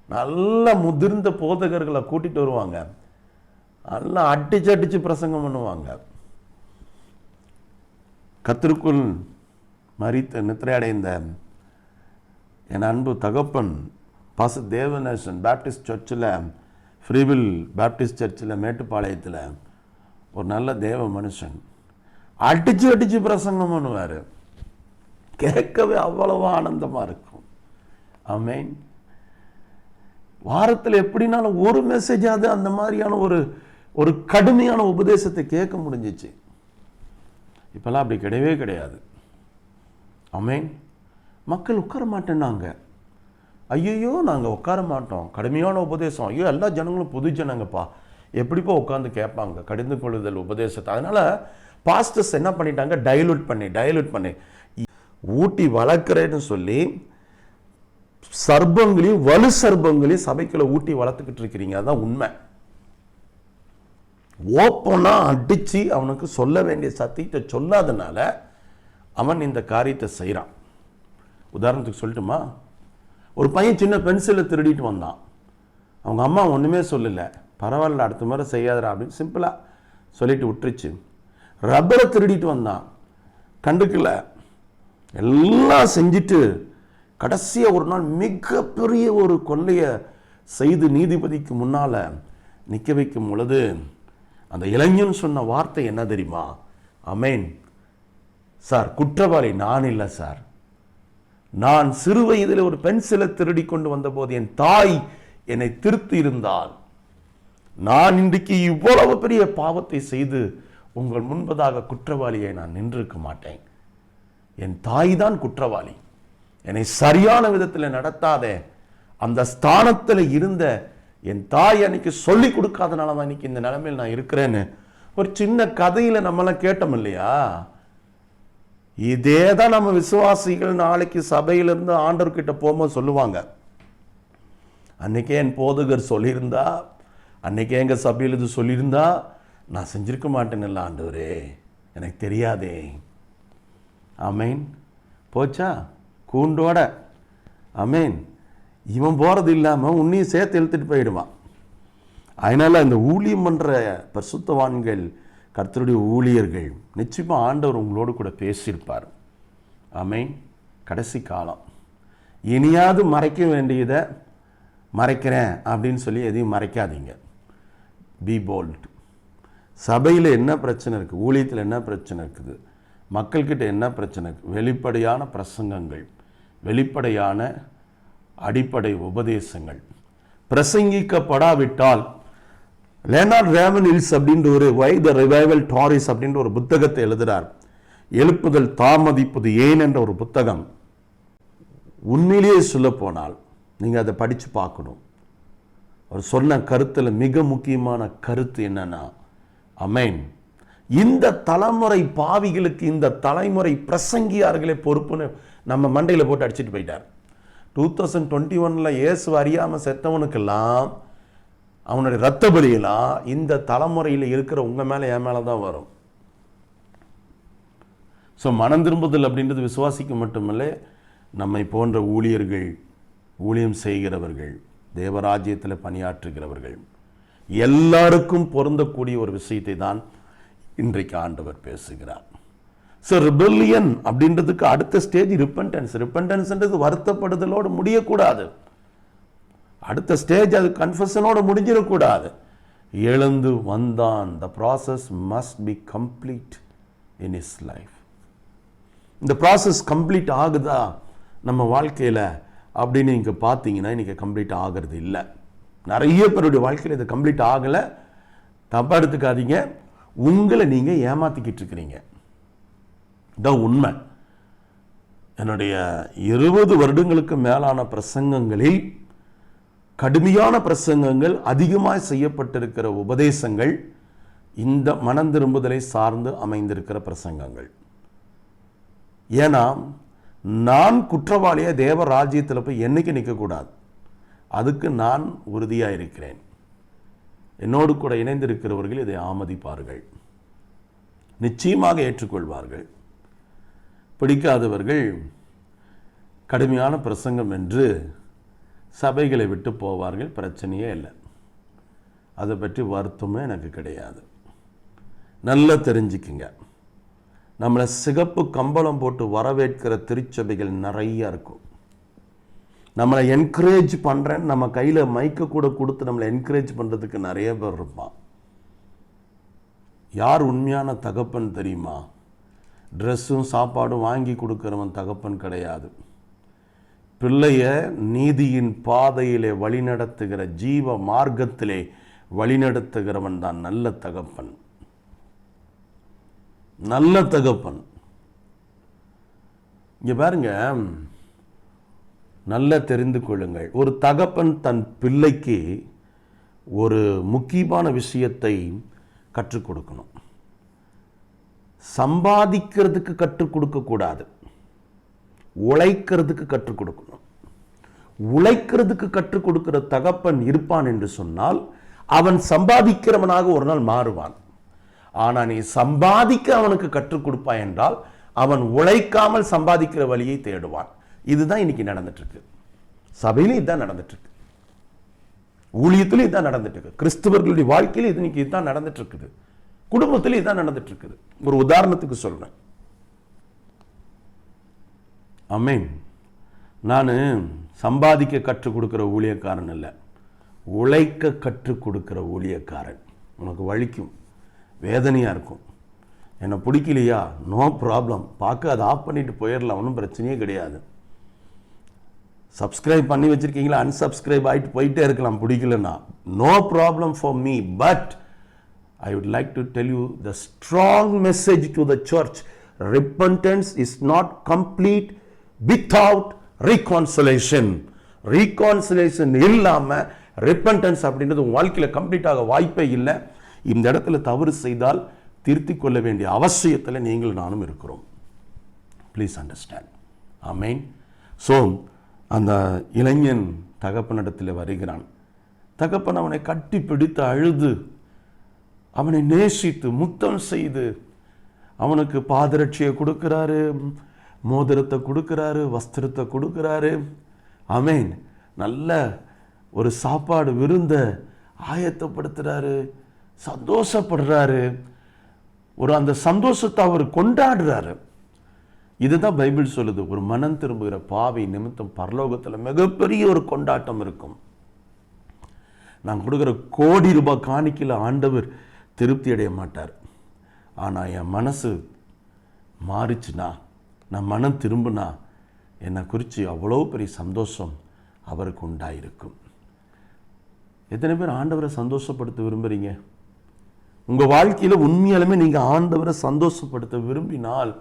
நல்ல முதிர்ந்த போதகர்களை கூட்டிட்டு வருவாங்க, நல்லா அடிச்சு பிரசங்கம் பண்ணுவாங்க. கர்த்தருக்குள் மரித்த நித்திரையடைந்த என் அன்பு தகப்பன் பாச தேவநேசன் பேப்டிஸ்ட் சர்ச்சில், ஃப்ரீவில் பேப்டிஸ்ட் சர்ச்சில் மேட்டுப்பாளையத்தில் ஒரு நல்ல தேவ மனுஷன் அடிச்சு பிரசங்கம் பண்ணுவார். கேட்கவே அவ்வளவு ஆனந்தமாக இருக்கும். ஆமென். வாரத்தில் எப்படினாலும் ஒரு மெசேஜாவது அந்த மாதிரியான ஒரு கடுமையான உபதேசத்தை கேட்க முடிஞ்சிச்சு. இப்பெல்லாம் அப்படி கிடையவே கிடையாது. ஆமென். மக்கள் உட்கார மாட்டேன்னாங்க. ஐயோ நாங்கள் உட்கார மாட்டோம், கடுமையான உபதேசம், ஐயோ எல்லா ஜனங்களும் புது ஜனங்கப்பா, எப்படிப்பா உட்காந்து கேட்பாங்க கடிந்து கொள்ளுதல் உபதேசத்தை. அதனால பாஸ்டர்ஸ் என்ன பண்ணிட்டாங்க, டைலூட் பண்ணி ஊட்டி வளர்க்குறேன்னு சொல்லி சர்ப்பங்களையும் வலு சர்ப்பங்களையும் சபைக்குள்ள ஊட்டி வளர்த்துக்கிட்டு இருக்கிறீங்க. அதுதான் உண்மை. ஓப்பனா அடிச்சு அவனுக்கு சொல்ல வேண்டிய சத்தியத்தை சொல்லாதனால அவன் இந்த காரியத்தை செய்கிறான். உதாரணத்துக்கு சொல்லட்டுமா, ஒரு பையன் சின்ன பென்சிலை திருடிட்டு வந்தான். அவங்க அம்மா ஒன்றுமே சொல்லலை, பரவாயில்ல அடுத்த முறை செய்யாதரா அப்படின்னு சிம்பிளாக சொல்லிட்டு விட்டுருச்சு. ரப்பரை திருடிட்டு வந்தான், கண்டுக்கல, எல்லாம் செஞ்சுட்டு கடைசியாக ஒரு நாள் மிகப்பெரிய ஒரு கொள்ளையை செய்து நீதிபதிக்கு முன்னால் நிற்க வைக்கும் பொழுது அந்த இளைஞன் சொன்ன வார்த்தை என்ன தெரியுமா? ஆமென் சார், குற்றவாளி நான் இல்லை சார், நான் சிறு வயதில் ஒரு பென்சிலை திருடி கொண்டு வந்தபோது என் தாய் என்னை திருத்தி இருந்தால் நான் இன்றைக்கு இவ்வளவு பெரிய பாவத்தை செய்து உங்கள் முன்பதாக குற்றவாளியை நான் நின்றிருக்க மாட்டேன். என் தாய் தான் குற்றவாளி, என்னை சரியான விதத்தில் நடத்தாதே, அந்த ஸ்தானத்தில் இருந்த என் தாய் அன்னைக்கு சொல்லி கொடுக்காதனால தான் இன்னைக்கு இந்த நிலைமையில் நான் இருக்கிறேன்னு ஒரு சின்ன கதையில் நம்மளாம் கேட்டோம் இல்லையா? இதே தான் நம்ம விசுவாசிகள் நாளைக்கு சபையிலிருந்து ஆண்டவர்கிட்ட போகும்போது சொல்லுவாங்க, அன்னைக்கே என் போதகர் சொல்லியிருந்தா, அன்னைக்கே எங்கள் சபையில் இது சொல்லியிருந்தா நான் செஞ்சிருக்க மாட்டேன்ல ஆண்டவரே, எனக்கு தெரியாதே. ஆமென். போச்சா கூண்டோட. ஆமென். இவன் போகிறது இல்லாமல் உன்னையும் சேர்த்து இழுத்துட்டு போயிடுவான். அதனால் அந்த ஊழியம் பண்ணுற பரிசுத்தவான்கள், கர்த்தருடைய ஊழியர்கள், நிச்சயமாக ஆண்டவர் உங்களோடு கூட பேசியிருப்பார். ஆமென். கடைசி காலம், இனியாவது மறைக்க வேண்டியதை மறைக்கிறேன் அப்படின்னு சொல்லி எதையும் மறைக்காதீங்க. B bolt. சபையில் என்ன பிரச்சனை இருக்குது, ஊழியத்தில் என்ன பிரச்சனை இருக்குது, மக்கள்கிட்ட என்ன பிரச்சனை இருக்குது, வெளிப்படையான பிரசங்கங்கள், வெளிப்படையான அடிப்படை உபதேசங்கள் பிரசங்கிக்கப்படாவிட்டால், லேனார்ட் ரேமனில்ஸ் அப்படின்ற ஒரு வை த ரிவைவல் டாரிஸ் அப்படின்ற ஒரு புத்தகத்தை எழுதுகிறார். எழுப்புதல் தாமதிப்பது ஏன் என்ற ஒரு புத்தகம். உண்மையிலேயே சொல்ல போனால் நீங்கள் அதை படித்து பார்க்கணும். அவர் சொன்ன கருத்தில் மிக முக்கியமான கருத்து என்னன்னா, ஆமென், இந்த தலைமுறை பாவிகளுக்கு இந்த தலைமுறை பிரசங்கியார்களே பொறுப்புன்னு நம்ம மண்டையில் போட்டு அடிச்சுட்டு போயிட்டார். 2021 இயேசு அறியாமல் செத்தவனுக்கெல்லாம் அவனுடைய இரத்த பலியெல்லாம் இந்த தலைமுறையில் இருக்கிற உங்கள் மேலே என் மேலே தான் வரும். ஸோ மனம் திரும்புதல் அப்படின்றது விசுவாசிக்க மட்டுமல்ல, நம்மை போன்ற ஊழியர்கள், ஊழியம் செய்கிறவர்கள், தேவராஜ்யத்தில் பணியாற்றுகிறவர்கள் எல்லாருக்கும் பொருந்தக்கூடிய ஒரு விஷயத்தை தான் இன்றைக்கு ஆண்டவர் பேசுகிறார். ஸோ ரிபெல்லியன் அப்படின்றதுக்கு அடுத்த ஸ்டேஜ் ரிப்பன்டன்ஸ். ரிப்பன்டன்ஸ்ன்றது வருத்தப்படுதலோடு முடியக்கூடாது. அடுத்த ஸ்டேஜ் அது கன்ஃபெஷனோடு முடிஞ்சிடக்கூடாது. எழுந்து வந்தான். The process must be complete in is life. இந்த ப்ராசஸ் கம்ப்ளீட் ஆகுதா நம்ம வாழ்க்கையில் அப்படின்னு நீங்கள் பார்த்தீங்கன்னா இன்றைக்கி கம்ப்ளீட் ஆகிறது இல்லை. நிறைய பேருடைய வாழ்க்கையில் இது கம்ப்ளீட் ஆகலை. தப்பாக எடுத்துக்காதீங்க, உங்களை நீங்கள் ஏமாற்றிக்கிட்டு இருக்கிறீங்க. இதான் உண்மை. என்னுடைய 20 வருடங்களுக்கு மேலான பிரசங்கங்களில் கடுமையான பிரசங்கங்கள், அதிகமாக செய்யப்பட்டிருக்கிற உபதேசங்கள் இந்த மனம் திரும்புதலை சார்ந்து அமைந்திருக்கிற பிரசங்கங்கள். ஏன்னா நான் குற்றவாளியை தேவ ராஜ்யத்தில் போய் என்னைக்கு நிற்கக்கூடாது. அதுக்கு நான் உறுதியாக இருக்கிறேன். என்னோடு கூட இணைந்திருக்கிறவர்கள் இதை ஆமதிப்பார்கள், நிச்சயமாக ஏற்றுக்கொள்வார்கள். பிடிக்காதவர்கள் கடுமையான பிரசங்கம் என்று சபைகளை விட்டு போவார்கள். பிரச்சனையே இல்லை. அதை பற்றி வருத்தமே எனக்கு கிடையாது. நல்லா தெரிஞ்சுக்குங்க, நம்மளை சிகப்பு கம்பளம் போட்டு வரவேற்கிற திருச்சபைகள் நிறைய இருக்கும். நம்மளை என்கரேஜ் பண்ணுறேன்னு நம்ம கையில் மைக்க கூட கொடுத்து நம்மளை என்கரேஜ் பண்ணுறதுக்கு நிறைய பேர் இருப்பான். யார் உண்மையான தகப்பன் தெரியுமா? ட்ரெஸ்ஸும் சாப்பாடும் வாங்கி கொடுக்குறவன் தகப்பன் கிடையாது. பிள்ளைய நீதியின் பாதையிலே வழிநடத்துகிற, ஜீவ மார்க்கத்திலே வழிநடத்துகிறவன் தான் நல்ல தகப்பன். நல்ல தகப்பன். இங்க பாருங்க, நல்லா தெரிந்து கொள்ளுங்கள். ஒரு தகப்பன் தன் பிள்ளைக்கு ஒரு முக்கியமான விஷயத்தை கற்றுக் கொடுக்கணும். சம்பாதிக்கிறதுக்கு கற்றுக் கொடுக்க கூடாது, உழைக்கிறதுக்கு கற்றுக் கொடுக்கணும். உழைக்கிறதுக்கு கற்றுக் கொடுக்கிற தகப்பன் இருப்பான் என்று சொன்னால் அவன் சம்பாதிக்கிறவனாக ஒரு நாள் மாறுவான். ஆனா நீ சம்பாதிக்க அவனுக்கு கற்றுக் கொடுப்பாய் என்றால் அவன் உழைக்காமல் சம்பாதிக்கிற வழியை தேடுவான். இதுதான் இன்னைக்கு நடந்துட்டு இருக்கு. சபையிலும் இதுதான் நடந்துட்டு இருக்கு, ஊழியத்திலும் இதுதான் நடந்துட்டு இருக்கு, கிறிஸ்தவர்களுடைய வாழ்க்கையிலும் இது இன்னைக்கு இதுதான் நடந்துட்டு இருக்குது, குடும்பத்திலும் இதுதான் நடந்துட்டு இருக்குது. ஒரு உதாரணத்துக்கு சொல்றேன். ஆமென். நான் சம்பாதிக்க கற்றுக் கொடுக்கிற ஊழியக்காரன் இல்லை, உழைக்க கற்றுக் கொடுக்கிற ஊழியக்காரன். உனக்கு வலிக்கும், வேதனையா இருக்கும். என்னை பிடிக்கலையா? நோ ப்ராப்ளம், பார்க்க அதை ஆஃப் பண்ணிட்டு போயிடலாம், ஒன்றும் பிரச்சனையே கிடையாது. சப்ஸ்கிரைப் பண்ணி வச்சிருக்கீங்களா, அன்சப்ஸ்கிரைப் ஆகிட்டு போயிட்டே இருக்கலாம் பிடிக்கலன்னா. No problem for me. But I would like to tell you the strong message to the church. Repentance is not complete without reconciliation. Reconciliation இல்லாம repentance அப்படின்றது வாழ்க்கையில் கம்ப்ளீட் ஆக வாய்ப்பே இல்லை. இந்த இடத்துல தவறு செய்தால் திருத்திக் கொள்ள வேண்டிய அவசியத்தில் நீங்கள் நானும் இருக்கிறோம். Please understand. ஆமென். ஸோ அந்த இளைஞன் தகப்பனிடத்தில் வருகிறான். தகப்பன் அவனை கட்டி பிடித்து அழுது அவனை நேசித்து முத்தம் செய்து அவனுக்கு பாதரட்சியை கொடுக்கிறாரு, மோதிரத்தை கொடுக்கிறாரு, வஸ்திரத்தை கொடுக்கிறாரு. ஆமென். நல்ல ஒரு சாப்பாடு விருந்த ஆயத்தப்படுத்துறாரு, சந்தோஷப்படுறாரு. ஒரு அந்த சந்தோஷத்தை அவர் கொண்டாடுறாரு. இதுதான் பைபிள் சொல்லுது. ஒரு மனம் திரும்புகிற பாவி நிமித்தம் பரலோகத்தில் மிகப்பெரிய ஒரு கொண்டாட்டம் இருக்கும். நான் கொடுக்குற கோடி ரூபாய் காணிக்கையில் ஆண்டவர் திருப்தி அடைய மாட்டார். ஆனால் என் மனசு மாறிச்சுனா, நான் மனம் திரும்பினா என்னை குறித்து அவ்வளோ பெரிய சந்தோஷம் அவருக்கு உண்டாயிருக்கும். எத்தனை பேர் ஆண்டவரை சந்தோஷப்படுத்த விரும்புகிறீங்க? உங்கள் வாழ்க்கையில் உண்மையாலுமே நீங்கள் ஆண்டவரை சந்தோஷப்படுத்த விரும்பினால்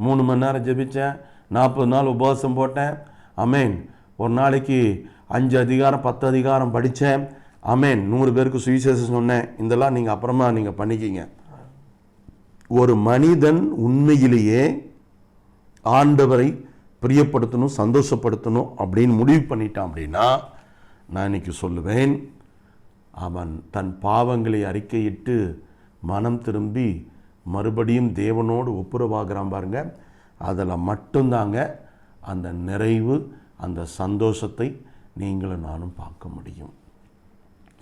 3 மணி நேரம் ஜெபித்தேன், 40 நாள் உபவாசம் போட்டேன், ஆமென், ஒரு நாளைக்கு 5 அதிகாரம் 10 அதிகாரம் படித்தேன், ஆமென், 100 பேருக்கு சுவிசேஷம் சொன்னேன், இதெல்லாம் நீங்கள் அப்புறமா நீங்கள் பண்ணிக்கிங்க. ஒரு மனிதன் உண்மையிலேயே ஆண்டவரை பிரியப்படுத்தணும், சந்தோஷப்படுத்தணும் அப்படின்னு முடிவு பண்ணிட்டான் அப்படின்னா, நான் இன்னைக்கு சொல்லுவேன், அவன் தன் பாவங்களை அறிக்கையிட்டு மனம் திரும்பி மறுபடியும் தேவனோடு ஒப்புரவாகிறான் பாருங்க. அதில் மட்டும்தாங்க அந்த நிறைவு, அந்த சந்தோஷத்தை நீங்களும் நானும் பார்க்க முடியும்.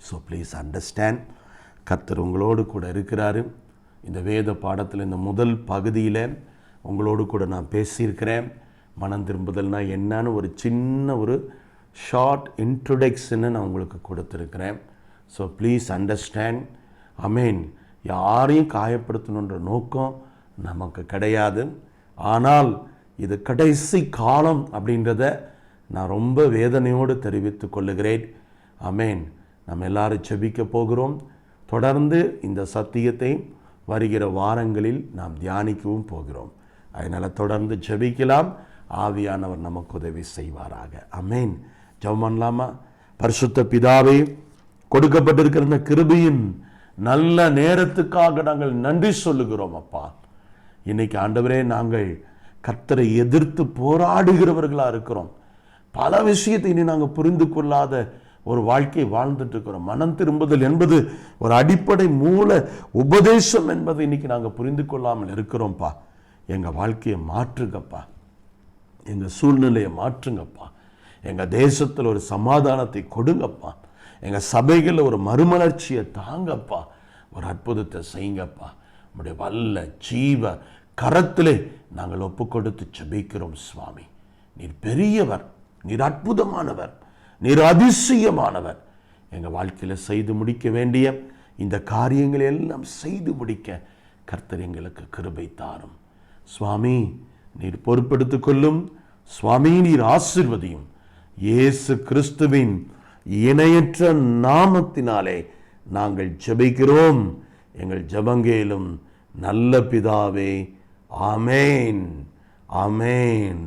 So please understand. கர்த்தர் உங்களோடு கூட இருக்கிறாரு. இந்த வேத பாடத்தில் இந்த முதல் பகுதியில் உங்களோடு கூட நான் பேசியிருக்கிறேன். மனம் திரும்புதல்னா என்னன்னு ஒரு சின்ன ஒரு ஷார்ட் இன்ட்ரொடக்ஷனை நான் உங்களுக்கு கொடுத்துருக்கிறேன். So please understand. ஆமென். யாரையும் காயப்படுத்தணுன்ற நோக்கம் நமக்கு கிடையாது. ஆனால் இது கடைசி காலம் அப்படின்றத நான் ரொம்ப வேதனையோடு தெரிவித்துக் கொள்ளுகிறேன். ஆமென். நம்ம எல்லாரும் ஜெபிக்க போகிறோம். தொடர்ந்து இந்த சத்தியத்தை வருகிற வாரங்களில் நாம் தியானிக்கவும் போகிறோம். அதனால் தொடர்ந்து ஜெபிக்கலாம். ஆவியானவர் நமக்கு உதவி செய்வாராக. ஆமென். ஜெபம் பண்ணலாமா? பரிசுத்த பிதாவே, கொடுக்கப்பட்டிருக்கிற இந்த கிருபையின் நல்ல நேரத்துக்காக நாங்கள் நன்றி சொல்லுகிறோம் அப்பா. இன்னைக்கு ஆண்டவரே, நாங்கள் கர்த்தரை எதிர்த்து போராடுகிறவர்களாக இருக்கிறோம். பல விஷயத்தை இனி நாங்கள் புரிந்து கொள்ளாத ஒரு வாழ்க்கை வாழ்ந்துட்டு இருக்கிறோம். மனம் திரும்புதல் என்பது ஒரு அடிப்படை மூல உபதேசம் என்பதை இன்னைக்கு நாங்கள் புரிந்து கொள்ளாமல் இருக்கிறோம்ப்பா. எங்கள் வாழ்க்கையை மாற்றுங்கப்பா, எங்கள் சூழ்நிலையை மாற்றுங்கப்பா, எங்கள் தேசத்தில் ஒரு சமாதானத்தை கொடுங்கப்பா, எங்கள் சபைகளில் ஒரு மறுமலர்ச்சியை தாங்கப்பா, ஒரு அற்புதத்தை செய்யுங்கப்பா. நம்முடைய வல்ல ஜீவ கரத்திலே நாங்கள் ஒப்பு கொடுத்து ஜெபிக்கிறோம் சுவாமி. நீர் பெரியவர், நீர் அற்புதமானவர், நீர் அதிசயமானவர். எங்கள் வாழ்க்கையில் செய்து முடிக்க வேண்டிய இந்த காரியங்களை எல்லாம் செய்து முடிக்க கர்த்தர் எங்களுக்கு கிருபை தாரும் சுவாமி. நீர் பொறுப்பெடுத்துக் கொள்ளும் சுவாமி. நீர் ஆசீர்வதியும். இயேசு கிறிஸ்துவின் இணையற்ற நாமத்தினாலே நாங்கள் ஜெபிக்கிறோம். எங்கள் ஜெபங்கேலும் நல்ல பிதாவே. ஆமேன், ஆமேன்,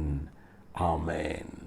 ஆமேன்.